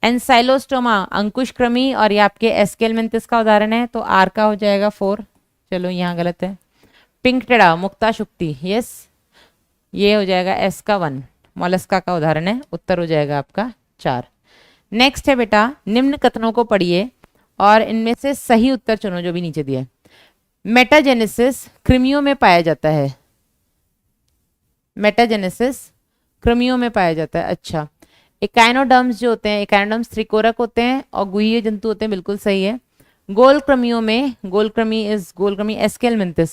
एंसाइलोस्टोमा अंकुशक्रमी और ये आपके एस्केलमेंथिस का उदाहरण है, तो आर का हो जाएगा 4, चलो यहाँ गलत है। पिंकटेडा मुक्ता शुक्ति, यस ये हो जाएगा एस का 1, मोलस्का का उदाहरण है, उत्तर हो जाएगा आपका 4। नेक्स्ट है बेटा, निम्न कथनों को पढ़िए और इनमें से सही उत्तर चुनो जो भी नीचे दिया है। मेटाजेनेसिस कृमियों में पाया जाता है, मेटाजेनेसिस कृमियों में पाया जाता है, अच्छा। इकाइनोडर्म्स जो होते हैं, इकाइनोडर्म्स त्रिकोरक होते हैं और गुहीय जंतु होते हैं, बिल्कुल सही है। गोल कृमियों में, गोल कृमि एस्केलमेंथिस,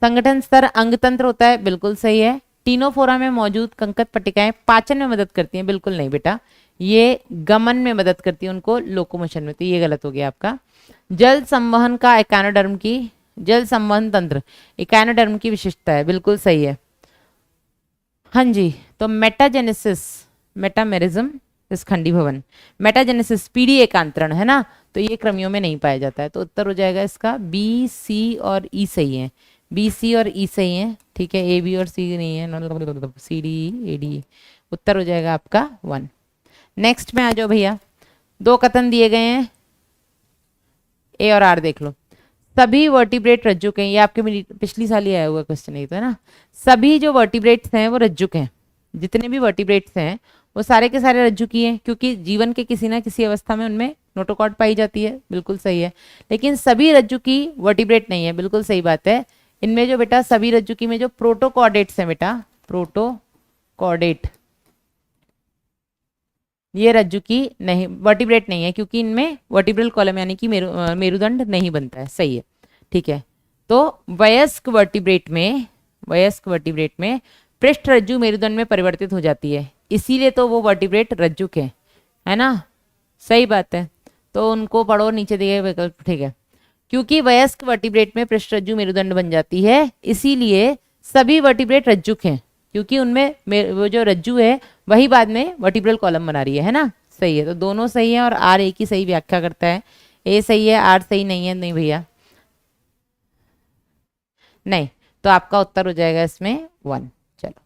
संगठन स्तर अंगतंत्र होता है, बिल्कुल सही है। टीनोफोरा में मौजूद कंकत पट्टिकाएं पाचन में मदद करती हैं, बिल्कुल नहीं बेटा, ये गमन में मदद करती है उनको, लोकोमोशन में, तो ये गलत हो गया आपका। जल संवहन का इकाइनोडर्म की, जल संवहन तंत्र इकाइनोडर्म की विशिष्टता है, बिल्कुल सही है। हाँ जी, तो मेटाजेनेसिस, मेटामेरिज्म इस खंडी भवन, मेटाजेनेसिस पीढ़ी एकांतरण है ना, तो ये कृमियों में नहीं पाया जाता है, तो उत्तर हो जाएगा इसका बी, सी और ई सही है, बी, सी और ई सही है, ठीक है। ए, बी और सी नहीं है, सी, डी, ए, डी, उत्तर हो जाएगा आपका 1। नेक्स्ट में आ जाओ भैया, 2 कथन दिए गए हैं, ए और आर देख लो। सभी वर्टिब्रेट रज्जुक हैं, ये आपके पिछली साल ही आया हुआ क्वेश्चन है, तो है ना। सभी जो वर्टिब्रेट्स हैं वो रज्जुक हैं, जितने भी वर्टिब्रेट्स हैं वो सारे के सारे रज्जुकी हैं, क्योंकि जीवन के किसी ना किसी अवस्था में उनमें नोटोकॉर्ड पाई जाती है, बिल्कुल सही है। लेकिन सभी रज्जुकी वर्टिब्रेट नहीं है, बिल्कुल सही बात है। इनमें जो बेटा सभी रज्जुकी में जो प्रोटोकॉर्डेट्स हैं बेटा, प्रोटोकॉर्डेट, ये रज्जुकी नहीं, वर्टिब्रेट नहीं है, क्योंकि इनमें वर्टिब्रल कॉलम यानी कि मेरुदंड नहीं बनता है, सही है, ठीक है। तो वयस्क वर्टिब्रेट में, वयस्क वर्टिब्रेट में पृष्ठ रज्जु मेरुदंड में परिवर्तित हो जाती है, इसीलिए तो वो वर्टिब्रेट रज्जुक है ना, सही बात है। तो उनको पढ़ो, नीचे दिए गए विकल्प, ठीक है। क्योंकि वयस्क वर्टिब्रेट में पृष्ठ रज्जु मेरुदंड बन जाती है, इसीलिए सभी वर्टिब्रेट रज्जुक हैं, क्योंकि उनमें वो जो रज्जु है वही बाद में वर्टिब्रल कॉलम बना रही है ना, सही है। तो दोनों सही है और आर एक ही सही व्याख्या करता है, ए सही है आर सही नहीं है, नहीं भैया नहीं, तो आपका उत्तर हो जाएगा इसमें 1। चलो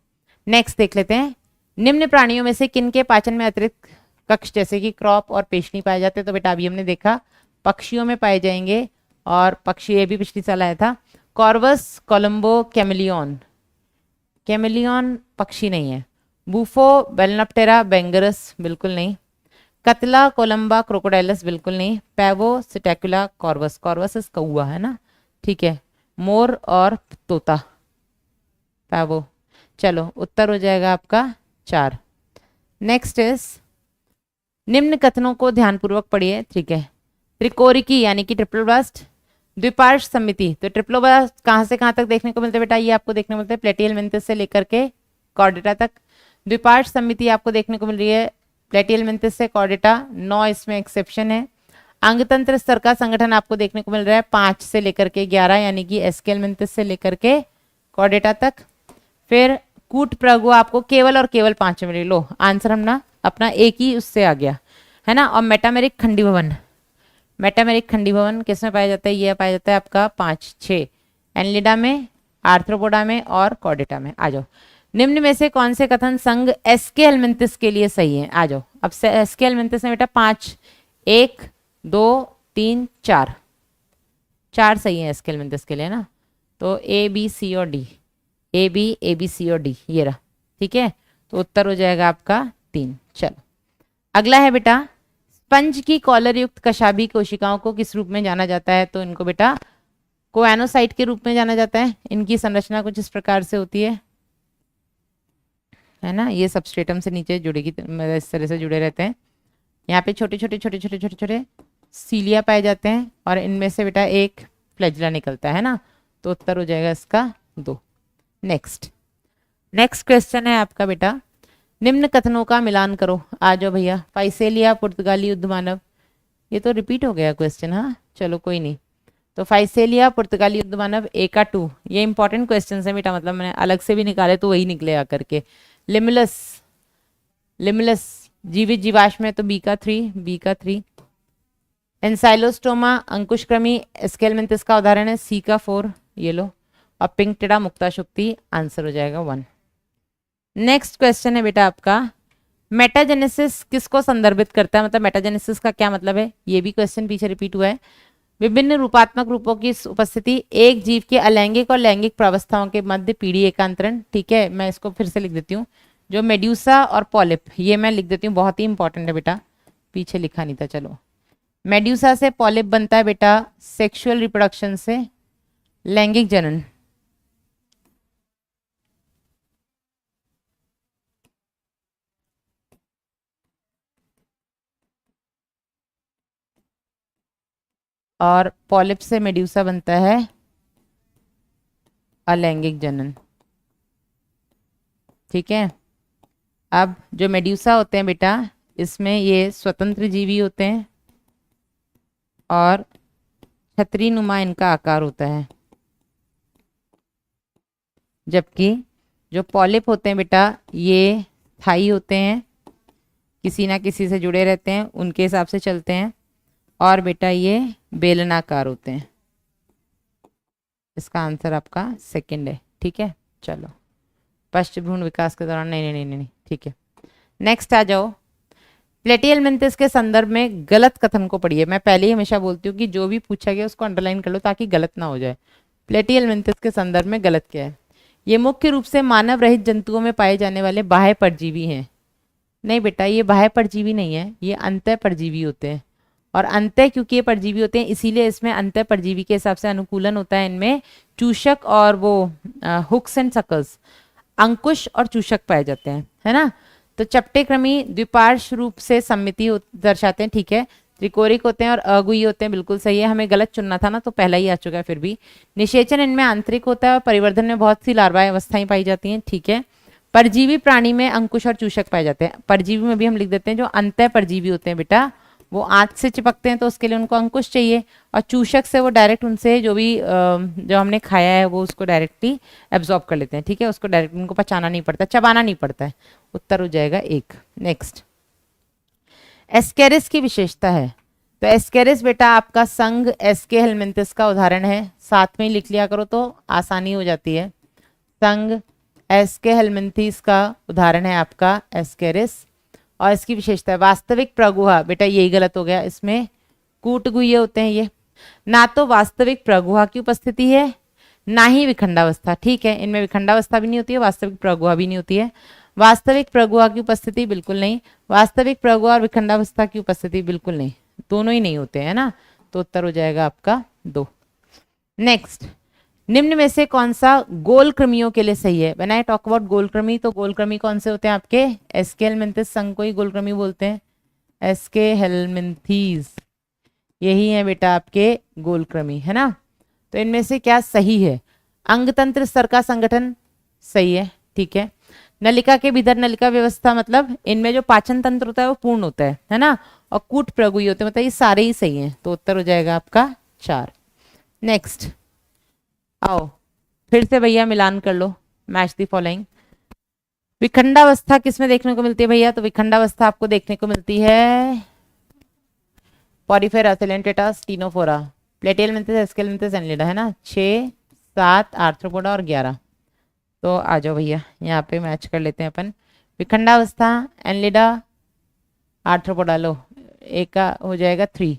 नेक्स्ट देख लेते हैं। निम्न प्राणियों में से किनके पाचन में अतिरिक्त कक्ष जैसे कि क्रॉप और पेशनी पाए जाते हैं? तो बेटा अभी हमने देखा पक्षियों में पाए जाएंगे, और पक्षी ये भी पिछली साल आया था। कॉर्वस, कोलंबो, कैमिलियन, कैमिलियन पक्षी नहीं है। बूफो, बेलनप्टेरा, बेंगरस बिल्कुल नहीं। कतला, कोलंबा, क्रोकोडाइलस बिल्कुल नहीं। पैवो, सिटेकुला, कॉर्वस, कॉर्वस इस कौआ है ना, ठीक है। मोर और तोता, पैवो। चलो उत्तर हो जाएगा आपका 4। नेक्स्ट इज, निम्न कथनों को ध्यानपूर्वक पढ़िए, ठीक है। त्रिकोरिकी यानी कि ट्रिप्लोब्लास्ट, द्विपार्श्व समिति, तो ट्रिप्लोब्लास्ट कहाँ से कहाँ तक देखने को मिलते हैं बेटा? ये आपको देखने को मिलते हैं प्लेटियल मेंथिस से लेकर के कॉर्डेटा तक। द्विपार्श्व समिति आपको देखने को मिल रही है प्लेटियल मेंथिस से कॉर्डेटा, 9 इसमें एक्सेप्शन है। अंगतंत्र स्तर का संगठन आपको देखने को मिल रहा है 5 से लेकर के 11, यानी कि एस्केल मेंथिस से लेकर के कॉर्डेटा तक। फिर कूट प्रगुआ आपको केवल और केवल 5 में मिले, लो आंसर हम अपना एक ही उससे आ गया है ना। और मेटामेरिक खंडी भवन, मेटामेरिक खंडी भवन किसमें पाया जाता है? ये पाया जाता है आपका 5, 6 एनलिडा में, आर्थ्रोपोडा में और कॉर्डेटा में। आ जाओ निम्न में से कौन से कथन संघ एसके हेलमिंथिस के लिए सही है? आ जाओ अब से एसके हेलमिंथिस में बेटा 5, 1, 2, 3, 4, 4 सही है एसके हेलमिंथिस के लिए ना। तो ए बी सी और डी, ए बी सी और डी ये रहा, ठीक है। तो उत्तर हो जाएगा आपका 3। चलो अगला है बेटा, स्पंज की कॉलर युक्त कशाभी कोशिकाओं को किस रूप में जाना जाता है? तो इनको बेटा कोएनोसाइट के रूप में जाना जाता है। इनकी संरचना कुछ इस प्रकार से होती है ना, ये सबस्ट्रेटम से नीचे जुड़े की इस तरह से जुड़े रहते हैं। यहाँ पे छोटे छोटे छोटे छोटे छोटे छोटे सीलिया पाए जाते हैं और इनमें से बेटा एक फ्लैजिला निकलता है ना। तो उत्तर हो जाएगा इसका 2। नेक्स्ट क्वेश्चन है आपका बेटा, निम्न कथनों का मिलान करो। आ जाओ भैया, फाइसेलिया पुर्तगाली युद्ध मानव, ये तो रिपीट हो गया क्वेश्चन। हाँ चलो कोई नहीं। तो फाइसेलिया पुर्तगाली युद्ध मानव A का 2, ये इंपॉर्टेंट क्वेश्चन है बेटा, मतलब मैंने अलग से भी निकाले तो वही निकले आकर के। लिमुलस जीवित जीवाश्म है तो B का 3। एंसाइलोस्टोमा अंकुशक्रमी एसके हेलमिंथिस का उदाहरण है, C का 4, ये लो। और पिंक टेड़ा मुक्ता शुक्ति, आंसर हो जाएगा 1। नेक्स्ट क्वेश्चन है बेटा आपका, मेटाजेनेसिस किसको संदर्भित करता है? मतलब मेटाजेनेसिस का क्या मतलब है? ये भी क्वेश्चन पीछे रिपीट हुआ है। विभिन्न रूपात्मक रूपों की उपस्थिति, एक जीव के अलैंगिक और लैंगिक प्रावस्थाओं के मध्य पीढ़ी एकांतरण। ठीक है, मैं इसको फिर से लिख देती हूँ। जो मेड्यूसा और पॉलिप, ये मैं लिख देती हूँ, बहुत ही इंपॉर्टेंट है बेटा, पीछे लिखा नहीं था। चलो, मेड्यूसा से पॉलिप बनता है बेटा सेक्सुअल रिप्रोडक्शन से, लैंगिक जनन। और पॉलिप से मेड्यूसा बनता है अलैंगिक जनन। ठीक है, अब जो मेड्यूसा होते हैं बेटा, इसमें ये स्वतंत्र जीवी होते हैं और छतरी नुमा इनका आकार होता है। जबकि जो पॉलिप होते हैं बेटा, ये स्थायी होते हैं, किसी ना किसी से जुड़े रहते हैं, उनके हिसाब से चलते हैं। और बेटा ये बेलनाकार होते हैं। इसका आंसर आपका सेकंड है। ठीक है, चलो, पश्च भ्रूण विकास के दौरान, नहीं नहीं नहीं नहीं, ठीक है। नेक्स्ट आ जाओ, प्लेटिहेलमिन्थस के संदर्भ में गलत कथन को पढ़िए। मैं पहले ही हमेशा बोलती हूँ कि जो भी पूछा गया उसको अंडरलाइन कर लो ताकि गलत ना हो जाए। प्लेटिहेलमिन्थस के संदर्भ में गलत क्या है? ये मुख्य रूप से मानव रहित जंतुओं में पाए जाने वाले बाह्य परजीवी हैं। नहीं बेटा, ये बाह्य परजीवी नहीं है, ये अंतः परजीवी होते हैं। और अंतः क्योंकि ये परजीवी होते हैं, इसीलिए इसमें अंतः परजीवी के हिसाब से अनुकूलन होता है। इनमें चूषक और वो हुक्स एंड सकल्स, अंकुश और चूषक पाए जाते हैं, है ना। तो चपटे क्रमी द्विपार्श्व रूप से सम्मिति दर्शाते हैं। ठीक है, त्रिकोरिक होते हैं और अगुई होते हैं, बिल्कुल सही है। हमें गलत चुनना था ना, तो पहला ही आ चुका है। फिर भी निषेचन इनमें आंतरिक होता है और परिवर्धन में बहुत सी लार्वाएं अवस्थाएं पाई जाती हैं। ठीक है, परजीवी प्राणी में अंकुश और चूषक पाए जाते हैं। परजीवी में भी हम लिख देते हैं जो अंतः परजीवी होते हैं बेटा, वो आंत से चिपकते हैं तो उसके लिए उनको अंकुश चाहिए। और चूषक से वो डायरेक्ट उनसे जो भी जो हमने खाया है वो उसको डायरेक्टली एब्जॉर्ब कर लेते हैं। ठीक है, उसको डायरेक्ट उनको पचाना नहीं पड़ता, चबाना नहीं पड़ता है। उत्तर हो जाएगा 1। नेक्स्ट, एस्केरिस की विशेषता है। तो एस्केरिस बेटा आपका संघ एसके हेलमिन्थस का उदाहरण है। साथ में ही लिख लिया करो तो आसानी हो जाती है। संघ एसके हेलमिन्थस का उदाहरण है आपका एस्केरिस। और इसकी विशेषता है वास्तविक प्रगुहा। बेटा यही गलत हो गया, इसमें कूटगुह्य होते हैं ये। ना तो वास्तविक प्रगुहा की उपस्थिति है, ना ही विखंडावस्था। ठीक है, इनमें विखंडावस्था भी नहीं होती है, वास्तविक प्रगुहा भी नहीं होती है। वास्तविक प्रगुहा की उपस्थिति बिल्कुल नहीं, वास्तविक प्रगुहा और विखंडावस्था की उपस्थिति बिल्कुल नहीं, दोनों ही नहीं होते हैं ना। तो उत्तर हो जाएगा आपका 2। नेक्स्ट, निम्न में से कौन सा गोल कृमियों के लिए सही है? व्हेन आई टॉक अबाउट गोल कृमि, तो गोल कृमि कौन से होते हैं आपके? एसके हेलमिन्थस संघ को ही गोल कृमि बोलते हैं, एसके हेलमिन्थस यही है बेटा आपके गोल कृमि, है ना। तो इनमें से क्या सही है? अंगतंत्र स्तर का संगठन सही है। ठीक है, नलिका के भीतर नलिका व्यवस्था, मतलब इनमें जो पाचन तंत्र होता है वो पूर्ण होता है ना। और कूट प्रगुई होते हैं, मतलब ये सारे ही सही हैं। तो उत्तर हो जाएगा आपका 4। नेक्स्ट आओ, फिर से भैया मिलान कर लो, मैच द फॉलोइंग। विखंडावस्था किसमें देखने को मिलती है भैया? तो विखंडावस्था आपको देखने को मिलती है पॉरीफेरा, सिलेंटेटा, स्टीनोफोरा, प्लेटिहेलमिन्थस, एस्के हेलमिन्थस, एनलिडा, है ना। 6, 7 आर्थ्रोपोडा और 11। तो आ जाओ भैया, यहाँ पे मैच कर लेते हैं अपन। विखंडावस्था, एनलिडा, आर्थ्रोपोडा, लो ए का हो जाएगा 3,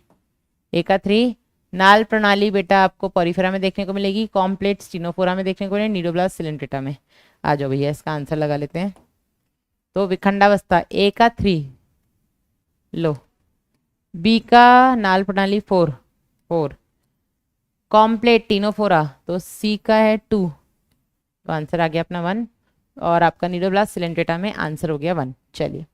ए का 3। नाल प्रणाली बेटा आपको पॉरीफेरा में देखने को मिलेगी, कॉम्प्लेट स्टिनोफोरा में देखने को मिलेगी, नीडोब्लास्ट सिलेंट्रेटा में। आ जाओ भैया, इसका आंसर लगा लेते हैं। तो विखंडावस्था ए का 3, लो बी का नाल प्रणाली 4, कॉम्प्लेट टिनोफोरा तो सी का है 2, तो आंसर आ गया अपना 1। और आपका नीडोब्लास्ट सिलेंट्रेटा में आंसर हो गया 1। चलिए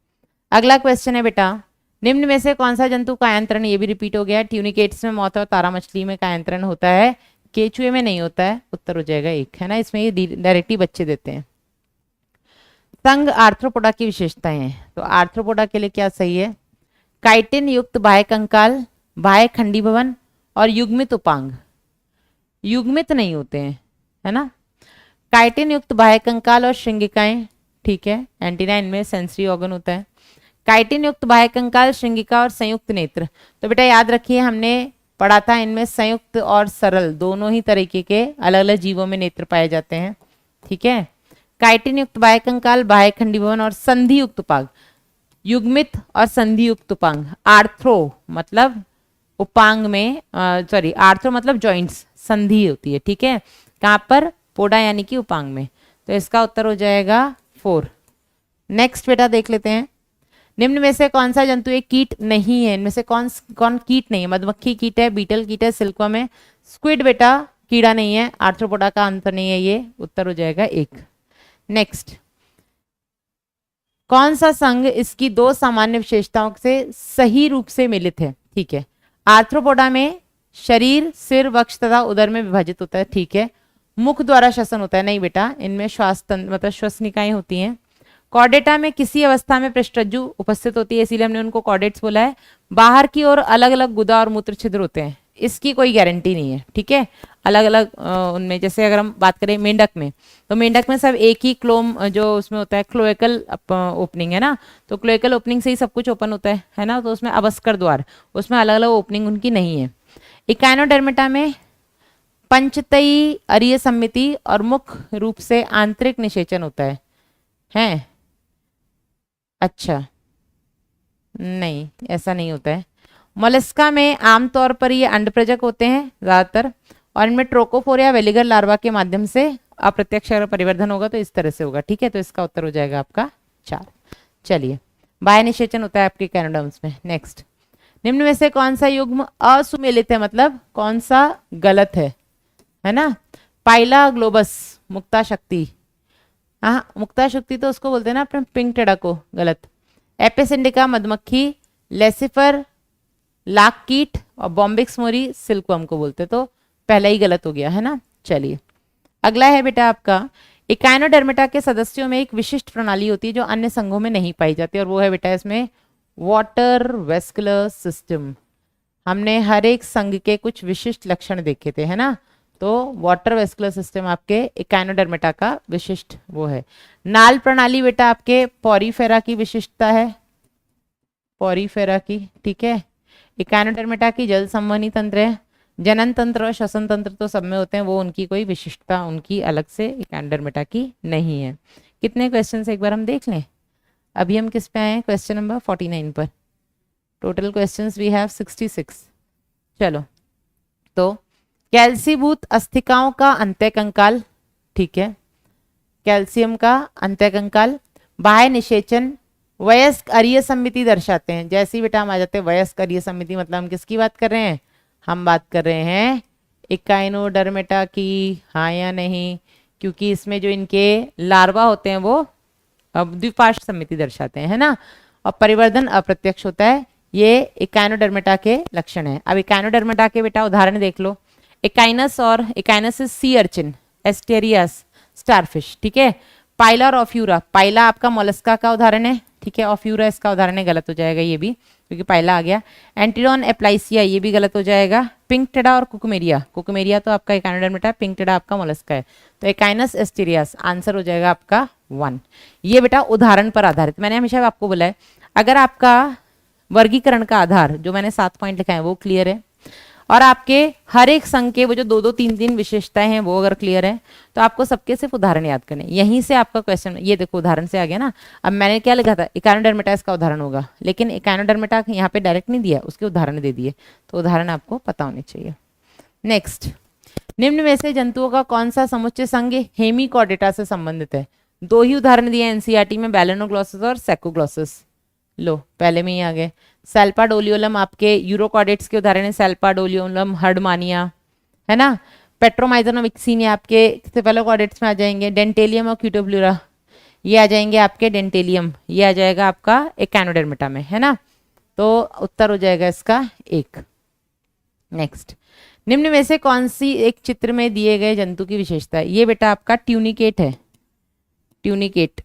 अगला क्वेश्चन है बेटा, निम्न में से कौन सा जंतु कायांतरण, ये भी रिपीट हो गया, ट्यूनिकेट्स में मौत और तारा मछली में कायांतरण होता है, केचुए में नहीं होता है। उत्तर हो जाएगा 1, है ना, इसमें ये डायरेक्टली बच्चे देते हैं। संघ आर्थ्रोपोडा की विशेषताएं हैं, तो आर्थ्रोपोडा के लिए क्या सही है, काइटिन युक्त बाह्य कंकाल, बाह्य खंडीभवन और युग्मित उपांग। युग्मित नहीं होते हैं, है ना। काइटिन युक्त बाह्य कंकाल और श्रृंगिकाएं, ठीक है, एंटीना इनमें सेंसरी ऑर्गन होता है। काइटिन युक्त बाह्य कंकाल, श्रृंगिका और संयुक्त नेत्र, तो बेटा याद रखिए हमने पढ़ा था इनमें संयुक्त और सरल दोनों ही तरीके के अलग अलग जीवों में नेत्र पाए जाते हैं, ठीक है। काइटिन युक्त बाह्य कंकाल, बाह्य खंडीभवन और संधि युक्त उपांग, युग्मित और संधि युक्त उपांग। आर्थ्रो मतलब उपांग में, सॉरी आर्थ्रो मतलब जॉइंट्स, संधि होती है, ठीक है, कहाँ पर, पोडा यानी कि उपांग में। तो इसका उत्तर हो जाएगा 4। नेक्स्ट बेटा देख लेते हैं, निम्न में से कौन सा जंतु एक कीट नहीं है, इनमें से कौन कौन कीट नहीं है, मधुमक्खी कीट है, बीटल कीट है, सिल्कवर्म है, स्क्विड बेटा कीड़ा नहीं है, आर्थ्रोपोडा का आंसर नहीं है ये, उत्तर हो जाएगा 1। नेक्स्ट, कौन सा संघ इसकी 2 सामान्य विशेषताओं से सही रूप से मिलित है, ठीक है। आर्थ्रोपोडा में शरीर, सिर, वक्ष तथा उदर में विभाजित होता है, ठीक है। मुख द्वारा श्वसन होता है, नहीं बेटा, इनमें श्वास तंत्र मतलब श्वसनिकाएं होती हैं। कॉर्डेटा में किसी अवस्था में पृष्ठरज्जु उपस्थित होती है, इसीलिए हमने उनको कॉर्डेट्स बोला है। बाहर की ओर अलग अलग गुदा और मूत्र छिद्र होते हैं, इसकी कोई गारंटी नहीं है, ठीक है, अलग अलग उनमें। जैसे अगर हम बात करें मेंढक में, तो मेंढक में सब एक ही क्लोम जो उसमें होता है क्लोएकल ओपनिंग है ना, तो क्लोएकल ओपनिंग से ही सब कुछ ओपन होता है ना, तो उसमें अवस्कर द्वार, उसमें अलग अलग ओपनिंग उनकी नहीं है। इकाइनोडर्मेटा में पंचतई अरीय समिति और मुख्य रूप से आंतरिक निषेचन होता है? अच्छा, नहीं ऐसा नहीं होता है। मोलस्का में आमतौर पर ये अंडप्रजक होते हैं ज्यादातर, और इनमें ट्रोकोफोरिया वेलिगर लार्वा के माध्यम से अप्रत्यक्ष अगर परिवर्धन होगा तो इस तरह से होगा, ठीक है, तो इसका उत्तर हो जाएगा आपका 4। चलिए, बाह्य निषेचन होता है आपके कैनोडर्म्स में। नेक्स्ट, निम्न में से कौन सा युग्म असुमेलित है, मतलब कौन सा गलत है ना। पाइला ग्लोबस, मुक्ता शक्ति, हाँ मुक्ता शक्ति तो उसको बोलते हैं ना अपने पिंक टेड़ा को, गलत। एपिस इंडिका मधुमक्खी, लेसिफर लाख कीट और बॉम्बिक्स मोरी सिल्कवर्म को बोलते, तो पहला ही गलत हो गया, है ना। चलिए अगला है बेटा आपका, इकाइनोडर्मेटा के सदस्यों में एक विशिष्ट प्रणाली होती है जो अन्य संघों में नहीं पाई जाती, और वो है बेटा इसमें वाटर वेस्कुलर सिस्टम। हमने हर एक संघ के कुछ विशिष्ट लक्षण देखे थे, है ना, तो वाटर वेस्कुलर सिस्टम आपके इकाइनोडर्मेटा का विशिष्ट वो है। नाल प्रणाली बेटा आपके पॉरीफेरा की विशिष्टता है, पॉरीफेरा की, ठीक है। इकाइनोडर्मेटा की जल संवहनी तंत्र है, जनन तंत्र और श्वसन तंत्र तो सब में होते हैं, वो उनकी कोई विशिष्टता उनकी अलग से इकाइनोडर्मेटा की नहीं है। कितने क्वेश्चन एक बार हम देख लें। अभी हम किस पे आए हैं, क्वेश्चन नंबर 49 पर। Total questions we have 66। चलो, तो कैल्सीभूत अस्थिकाओं का अंत्यकंकाल, ठीक है, कैल्शियम का अंत्यकंकाल, बाह्य निषेचन, वयस्क अरीय समिति दर्शाते हैं। जैसे ही बेटा हम आ जाते हैं वयस्क अरीय समिति, मतलब हम किसकी बात कर रहे हैं, हम बात कर रहे हैं इकाइनोडर्मेटा की, हाँ या नहीं, क्योंकि इसमें जो इनके लार्वा होते हैं वो द्विपार्श्व समिति दर्शाते हैं, है ना, और परिवर्धन अप्रत्यक्ष होता है, ये इकाइनोडर्मेटा के लक्षण है। अब इकाइनोडर्मेटा के बेटा उदाहरण देख लो, इकाइनस और echinus sea urchin, Asterias starfish, ठीक है। पाइला और ऑफ्यूरा, पाइला आपका मोलस्का का उदाहरण है, ठीक है, ऑफ्यूरा इसका उदाहरण है, गलत हो जाएगा ये भी क्योंकि पाइला आ गया। एंटीडोन एप्लाइसिया, ये भी गलत हो जाएगा। पिंक टेडा और कुकुमेरिया, कुकुमेरिया तो आपका इकाइनोडर्मेटा, पिंक टेडा आपका मोलस्का है, तो इकाइनस एस्टेरियस आंसर हो जाएगा आपका 1। ये बेटा उदाहरण पर आधारित, मैंने हमेशा आपको बोला है, अगर आपका वर्गीकरण का आधार जो मैंने 7 पॉइंट लिखा है वो क्लियर है, और आपके हर एक संघ के वो जो दो दो तीन तीन विशेषताएं हैं वो अगर क्लियर है तो आपको सबके सिर्फ उदाहरण याद करने, यहीं से आपका क्वेश्चन, ये देखो उदाहरण से आ गया ना। अब मैंने क्या लिखा था, इकानोडर्मेटा इसका उदाहरण होगा, लेकिन इकानोडर्मेटा यहाँ पे डायरेक्ट नहीं दिया, उसके उदाहरण दे दिए, तो उदाहरण आपको पता होने चाहिए। नेक्स्ट, निम्न में से जंतुओं का कौन सा समुच्चय संघ हेमिकॉर्डेटा से संबंधित है? दो ही उदाहरण दिए एनसीईआरटी में, बैलेनोग्लॉसस और सेकोग्लॉसस। लो पहले में ही आ गए। सेल्पाडोलियोलम आपके यूरोकॉर्डेट्स के उदाहरण है, सेल्पाडोलियोलम, हर्डमानिया, है ना। पेट्रोमाइजन और विक्सीन आपके सेफेलोकॉर्डेट्स में आ जाएंगे। डेंटेलियम और क्यूटोब्लूरा ये आ जाएंगे आपके, डेंटेलियम ये आ जाएगा आपका एकानोडर्मेटा में, है ना। तो उत्तर हो जाएगा इसका एक। नेक्स्ट, निम्न में से कौन सी एक चित्र में दिए गए जंतु की विशेषता है? ये बेटा आपका ट्यूनिकेट है, ट्यूनिकेट।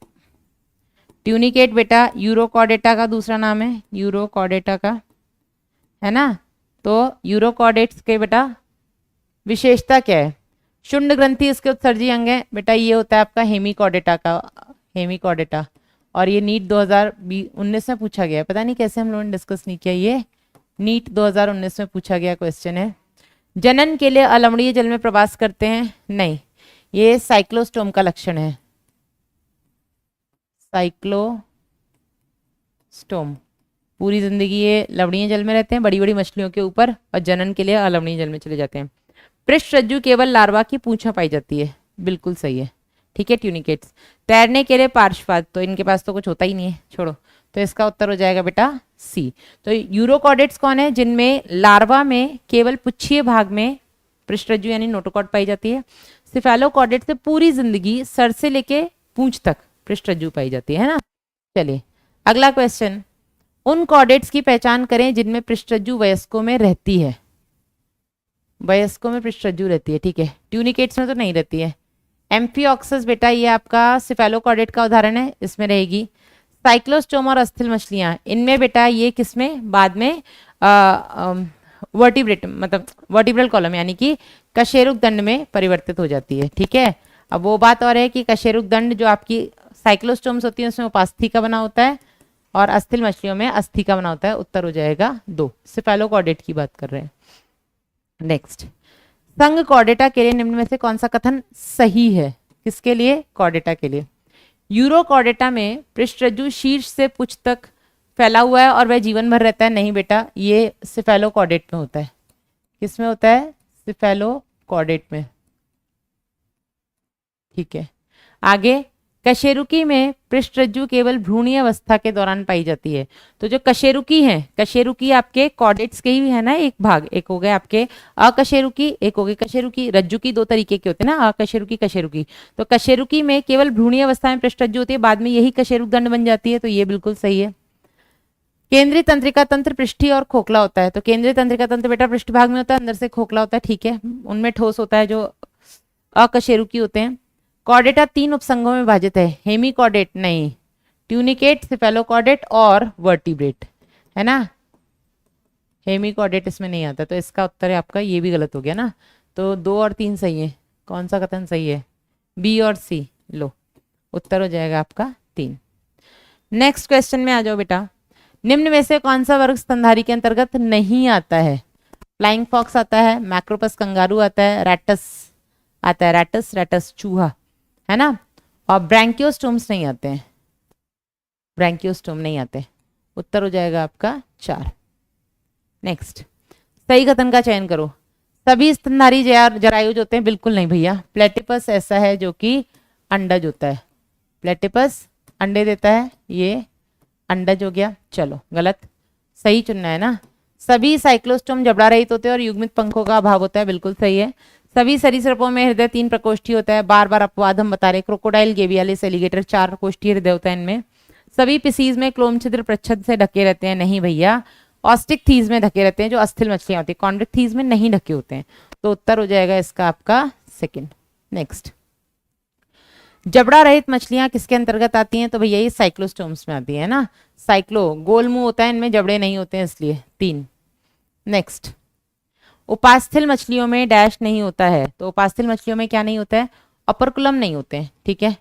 ट्यूनिकेट बेटा यूरोकॉर्डेटा का दूसरा नाम है, यूरोकॉर्डेटा का, है ना। तो यूरोकॉर्डेट्स के बेटा विशेषता क्या है? शुंड ग्रंथि इसके उत्सर्जी अंग है बेटा, ये होता है आपका हेमिकॉर्डेटा का, हेमिकॉर्डेटा। और ये नीट 2019 में पूछा गया है, पता नहीं कैसे हम लोगों ने डिस्कस नहीं किया, ये नीट 2019 में पूछा गया क्वेश्चन है। जनन के लिए अलवणीय जल में प्रवास करते हैं? नहीं, ये साइक्लोस्टोम का लक्षण है, साइक्लोस्टोम। पूरी जिंदगी ये लवणीय जल में रहते हैं बड़ी बड़ी मछलियों के ऊपर, और जनन के लिए अलवणीय जल में चले जाते हैं। पृष्ठ रज्जु केवल लार्वा की पूंछ पाई जाती है, बिल्कुल सही है, ठीक है। ट्यूनिकेट्स तैरने के लिए पार्श्वपाद, तो इनके पास तो कुछ होता ही नहीं है, छोड़ो, तो इसका उत्तर हो जाएगा बेटा सी। तो यूरोकॉर्डेट्स कौन है? जिनमें लार्वा में केवल पुच्छीय भाग में पृष्ठ रज्जु यानी नोटोकॉर्ड पाई जाती है। सिफेलोकॉर्डेट्स से पूरी जिंदगी सर से लेके पूंछ तक पृष्ठ रज्जु पाई जाती है ना। चलिए अगला क्वेश्चन, उन कॉर्डेट्स की पहचान करें जिनमें पृष्ठ रज्जु वयस्कों में रहती है। वयस्कों में पृष्ठ रज्जु रहती है, ठीक है, ट्यूनिकेट्स में तो नहीं रहती है। एम्फिऑक्सस बेटा ये आपका सिफेलोकॉर्डेट का उदाहरण है, इसमें रहेगी। साइक्लोस्टोम और अस्थिल मछलियां, इनमें बेटा ये किसमें बाद में वर्टिब्रेट मतलब वर्टिब्रल कॉलम यानी कि कशेरुक दंड में परिवर्तित हो जाती है, ठीक है। अब वो बात और है कि कशेरुक दंड जो आपकी साइक्लोस्टोम्स होती है उसमें उपास्थि का बना होता है, और अस्थिल मछलियों में अस्थि का बना होता है। उत्तर हो जाएगा दो, सिफेलोकॉर्डेट की बात कर रहे हैं। नेक्स्ट, संघ कॉर्डेटा के लिए निम्न में से कौन सा कथन सही है? किसके लिए? कॉर्डेटा के लिए। यूरोकॉर्डेटा में पृष्ठ रज्जु शीर्ष से पूंछ तक फैला हुआ है और वह जीवन भर रहता है? नहीं बेटा, ये सिफेलोकॉर्डेट में होता है। किस में होता है? सिफेलोकॉर्डेट में, ठीक है। आगे, कशेरुकी में पृष्ठ रज्जु केवल भ्रूणीय अवस्था के दौरान पाई जाती है। तो जो कशेरुकी है, कशेरुकी आपके कॉर्डेट्स के ही है ना एक भाग, एक हो गए आपके अकशेरुकी, एक हो गए कशेरुकी। रज्जु की दो तरीके के होते हैं ना, अकशेरुकी कशेरुकी। तो कशेरुकी में केवल भ्रूणीय अवस्था में पृष्ठ रज्जु होती है, बाद में यही कशेरुक दंड बन जाती है, तो ये बिल्कुल सही है। केंद्रीय तंत्रिका तंत्र पृष्ठीय और खोखला होता है। तो केंद्रीय तंत्रिका तंत्र बेटा पृष्ठ भाग में होता है, अंदर से खोखला होता है, ठीक है। उनमें ठोस होता है जो अकशेरुकी होते हैं। कॉर्डेटा तीन उपसंघों में विभाजित है। हेमिकॉर्डेट नहीं, ट्यूनिकेट, सिफेलोकॉर्डेट और वर्टिब्रेट, है ना। हेमिकॉर्डेट इसमें नहीं आता, तो इसका उत्तर है आपका, ये भी गलत हो गया ना। तो 2 और 3 सही है, कौन सा कथन सही है? बी और सी। लो उत्तर हो जाएगा आपका 3। नेक्स्ट क्वेश्चन में आ जाओ बेटा, निम्न में से कौन सा वर्ग स्तनधारी के अंतर्गत नहीं आता है? फ्लाइंग फॉक्स आता है, मैक्रोपस कंगारू आता है, रैटस आता है, रैटस चूहा, है ना, और ब्रैंकियोस्टोम्स नहीं आते हैं, ब्रैंकियोस्टोम नहीं आते। उत्तर हो जाएगा आपका 4। नेक्स्ट, सही कथन का चयन करो। सभी स्तनधारी जरायुज होते हैं? बिल्कुल नहीं भैया, प्लेटिपस ऐसा है जो कि अंडज होता है, प्लेटिपस अंडे देता है, ये अंडज हो गया। चलो गलत, सही चुनना है ना। सभी साइक्लोस्टोम जबड़ा रहित होते हैं और युग्मित पंखों का अभाव होता है, बिल्कुल सही है। सभी सरीसृपों में हृदय 3 प्रकोष्ठी होता है, बार बार अपवाद हम बता रहे। क्रोकोडाइल, गेवियालिस, एलिगेटर 4 प्रकोष्ठी हृदय होता है इनमें। सभी पिसीज में क्लोम छिद्र प्रच्छद से ढके रहते हैं? नहीं भैया, ऑस्टिक थीज में ढके रहते हैं, जो अस्थिल मछलियां होती है, कॉन्ड्रिक थीज में नहीं ढके होते हैं। तो उत्तर हो जाएगा इसका आपका 2। नेक्स्ट, जबड़ा रहित मछलियां किसके अंतर्गत आती हैं? तो भैया ये साइक्लोस्टोम्स में आती है ना। साइक्लो गोल मुंह होता है, इनमें जबड़े नहीं होते हैं इसलिए 3। नेक्स्ट, उपास्थल मछलियों में डैश नहीं होता है। तो उपास्थल मछलियों में क्या नहीं होता है? अपरकुलम नहीं होते हैं, ठीक है।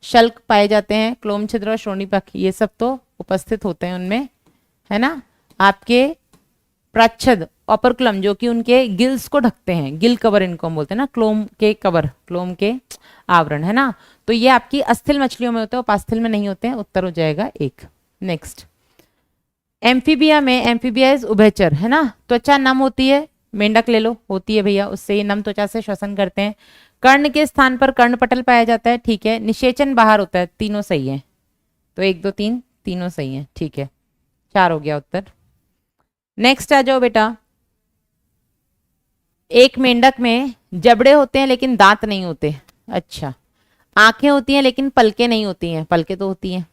शल्क पाए जाते हैं, क्लोम छिद्र और श्रोणीपक ये सब तो उपस्थित होते हैं उनमें, है ना। आपके प्रच्छद, ओपरकुलम, जो कि उनके गिल्स को ढकते हैं, गिल कवर इनको हम बोलते हैं ना, क्लोम के कवर, क्लोम के आवरण, है ना। तो ये आपकी अस्थिल मछलियों में होते हैं, उपास्थल में नहीं होते हैं। उत्तर हो जाएगा एक। नेक्स्ट, एम्फीबिया में, एम्फीबिया इज उभयचर, है ना। त्वचा नम होती है, मेंढक ले लो, होती है भैया, उससे ये नम त्वचा से श्वसन करते हैं। कर्ण के स्थान पर कर्णपटल पाया जाता है, ठीक है। निषेचन बाहर होता है, तीनों सही है। तो 1 2 3 तीनों सही है, ठीक है। 4 हो गया उत्तर। नेक्स्ट आ जाओ बेटा, एक मेंढक में जबड़े होते हैं लेकिन दांत नहीं होते। अच्छा, आंखें होती हैं लेकिन पलकें नहीं होती हैं, पलकें तो होती हैं।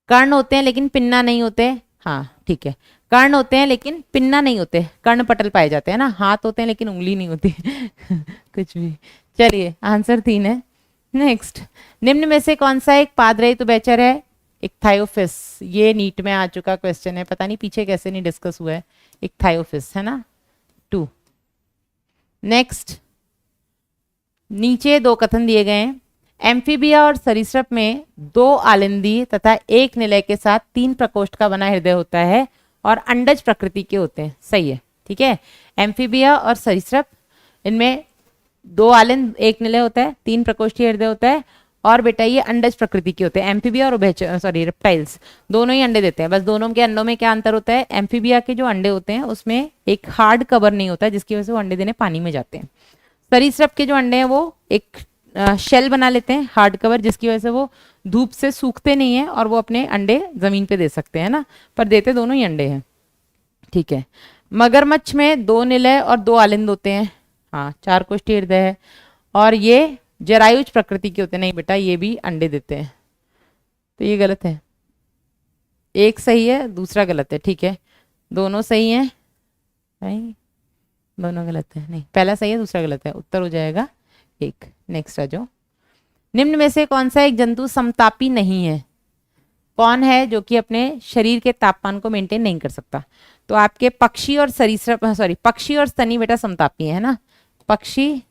कर्ण होते हैं लेकिन पिन्ना नहीं होते, हाँ ठीक है। कर्ण होते हैं लेकिन पिन्ना नहीं होते, कर्ण पटल पाए जाते हैं ना। हाथ होते हैं लेकिन उंगली नहीं होती कुछ भी। चलिए, आंसर 3 है। नेक्स्ट, निम्न में से कौन सा एक पादरहित उभयचर है? इक्थायोफिस, ये नीट में आ चुका क्वेश्चन है, पता नहीं पीछे कैसे नहीं डिस्कस हुआ है। इक्थायोफिस, है ना। 2। नेक्स्ट, नीचे 2 कथन दिए गए हैं। एम्फीबिया और सरीसृप में 2 आलिंदी तथा 1 निलय के साथ 3 प्रकोष्ठ का बना हृदय होता है और अंडज प्रकृति के होते हैं। सही है, ठीक है। एम्फीबिया और सरीसृप, इनमें 2 आलिंद 1 निलय होता है, 3 प्रकोष्ठीय हृदय होता है, और बेटा ये अंडज प्रकृति के होते हैं। एम्फीबिया और उभयचर, सॉरी रेप्टाइल्स, दोनों ही अंडे देते हैं। बस दोनों के अंडों में क्या अंतर होता है? एम्फीबिया के जो अंडे होते हैं उसमें एक हार्ड कवर नहीं होता है, जिसकी वजह से वो अंडे देने पानी में जाते हैं। सरीसृप के जो अंडे हैं वो एक शेल बना लेते हैं, हार्ड कवर, जिसकी वजह से वो धूप से सूखते नहीं है और वो अपने अंडे जमीन पे दे सकते हैं ना, पर देते दोनों ही अंडे हैं, ठीक है। मगरमच्छ में 2 निलय और 2 आलिंद होते हैं, हाँ 4 कोष्ठी हृदय है, और ये जरायुज प्रकृति के होते हैं। नहीं बेटा, ये भी अंडे देते हैं, तो ये गलत है। एक सही है, दूसरा गलत है, ठीक है। दोनों सही हैं, नहीं दोनों गलत है, नहीं पहला सही है दूसरा गलत है। उत्तर हो जाएगा 1। नेक्स्ट आ जाओ, निम्न में से कौन सा एक जंतु समतापी नहीं है? कौन है जो कि अपने शरीर के तापमान को मेंटेन नहीं कर सकता? तो आपके पक्षी और सरीसृप, सॉरी पक्षी और स्तनी बेटा समतापी है ना। पक्षी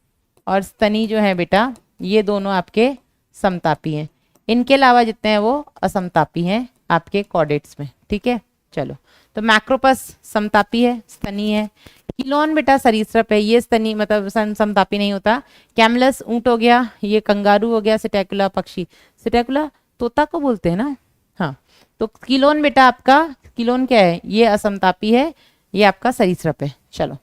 और स्तनी जो है बेटा, ये दोनों आपके समतापी हैं। इनके अलावा जितने हैं वो असमतापी हैं आपके कॉर्डेट्स में, ठीक है। चलो, तो मैक्रोपस समतापी है, स्तनी है। किलोन बेटा सरीसृप है, ये स्तनी मतलब समतापी नहीं होता। कैमलस ऊंट हो गया, ये कंगारू हो गया। सिटेकुला पक्षी, सिटेकुला तोता को बोलते हैं ना, हाँ। तो किलोन बेटा आपका, किलोन क्या है? ये असमतापी है, ये आपका सरीसृप है। चलो,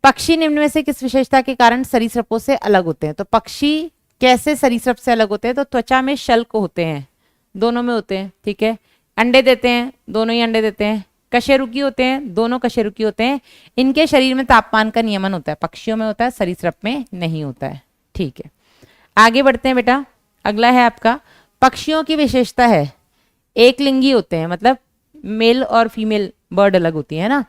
पक्षी निम्न में से किस विशेषता के कारण सरीसृपों से अलग होते हैं? तो पक्षी कैसे सरीसृप से अलग होते हैं? तो त्वचा में शल्क होते हैं, दोनों में होते हैं, ठीक है। अंडे देते हैं, दोनों ही अंडे देते हैं। कशेरुकी होते हैं, दोनों कशेरुकी होते हैं। इनके शरीर में तापमान का नियमन होता है, पक्षियों में होता है, सरीसृप में नहीं होता है, ठीक है। आगे बढ़ते हैं बेटा, अगला है आपका, पक्षियों की विशेषता है एक लिंगी होते हैं, मतलब मेल और फीमेल बर्ड अलग होती है ना।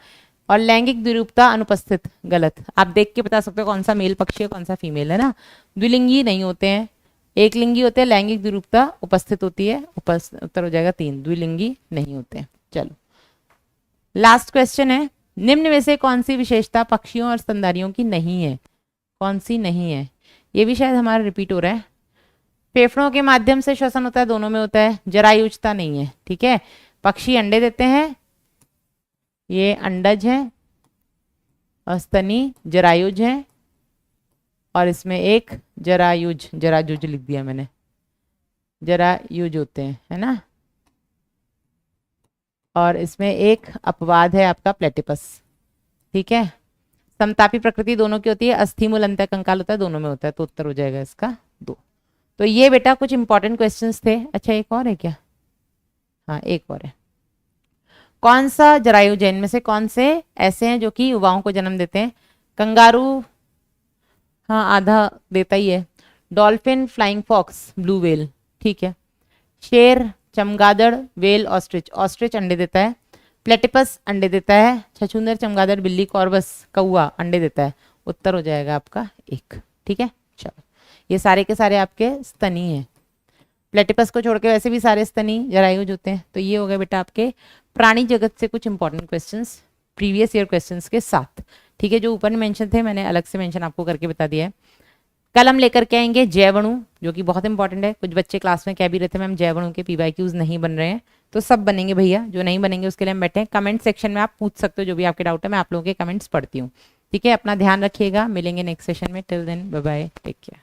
और लैंगिक द्विरूपता अनुपस्थित, गलत। आप देख के बता सकते हो कौन सा मेल पक्षी है कौन सा फीमेल है ना। द्विलिंगी नहीं होते हैं, एक लिंगी होते हैं। लैंगिक द्विरूपता उपस्थित होती है, उत्तर हो जाएगा 3, द्विलिंगी नहीं होते हैं। चलो, लास्ट क्वेश्चन है, निम्न में से कौन सी विशेषता पक्षियों और स्तनधारियों की नहीं है? कौन सी नहीं है? ये भी शायद हमारा रिपीट हो रहा है। फेफड़ों के माध्यम से श्वसन होता है, दोनों में होता है। जरायुजता नहीं है, ठीक है। पक्षी अंडे देते हैं, ये अंडज है, और स्तनी जरायुज है, और इसमें एक जरायुज, जरायुज लिख दिया मैंने, जरायुज होते हैं, है ना। और इसमें एक अपवाद है आपका प्लेटिपस, ठीक है। समतापी प्रकृति दोनों की होती है। अस्थिमूल अंतः कंकाल होता है, दोनों में होता है, तो उत्तर हो जाएगा इसका 2। तो ये बेटा कुछ इंपॉर्टेंट क्वेश्चंस थे। अच्छा, एक और है क्या? हाँ, एक और है। कौन सा जरायुज है? इनमें से कौन से ऐसे हैं जो कि युवाओं को जन्म देते हैं? कंगारू, हाँ आधा देता ही है। Dolphin, flying fox, blue whale, ठीक है। शेर, चमगादड़, व्हेल, ऑस्ट्रिच, ऑस्ट्रिच अंडे देता है। प्लेटिपस अंडे देता है। छछूंदर, चमगादड़, बिल्ली, कॉर्बस, कौआ अंडे देता है। उत्तर हो जाएगा आपका 1, ठीक है। चलो, ये सारे के सारे आपके स्तनी हैं। प्लेटिपस को छोड़ के वैसे भी सारे स्तनी जरायुज होते हैं। तो ये हो गए बेटा आपके प्राणी जगत से कुछ important questions previous year questions के साथ, ठीक है। जो ऊपर मेंशन थे मैंने अलग से मेंशन आपको करके बता दिया है। कल हम लेकर के आएंगे जैवणु, जो कि बहुत इंपॉर्टेंट है। कुछ बच्चे क्लास में कह भी रहे थे मैम जैवणु के पीवाईक्यूज नहीं बन रहे हैं, तो सब बनेंगे भैया। जो नहीं बनेंगे उसके लिए हम बैठे हैं। कमेंट सेक्शन में आप पूछ सकते हो जो भी आपके डाउट है, मैं आप लोगों के कमेंट्स पढ़ती हूँ। ठीक है, अपना ध्यान रखिएगा, मिलेंगे नेक्स्ट सेशन में। Till then bye bye, take care.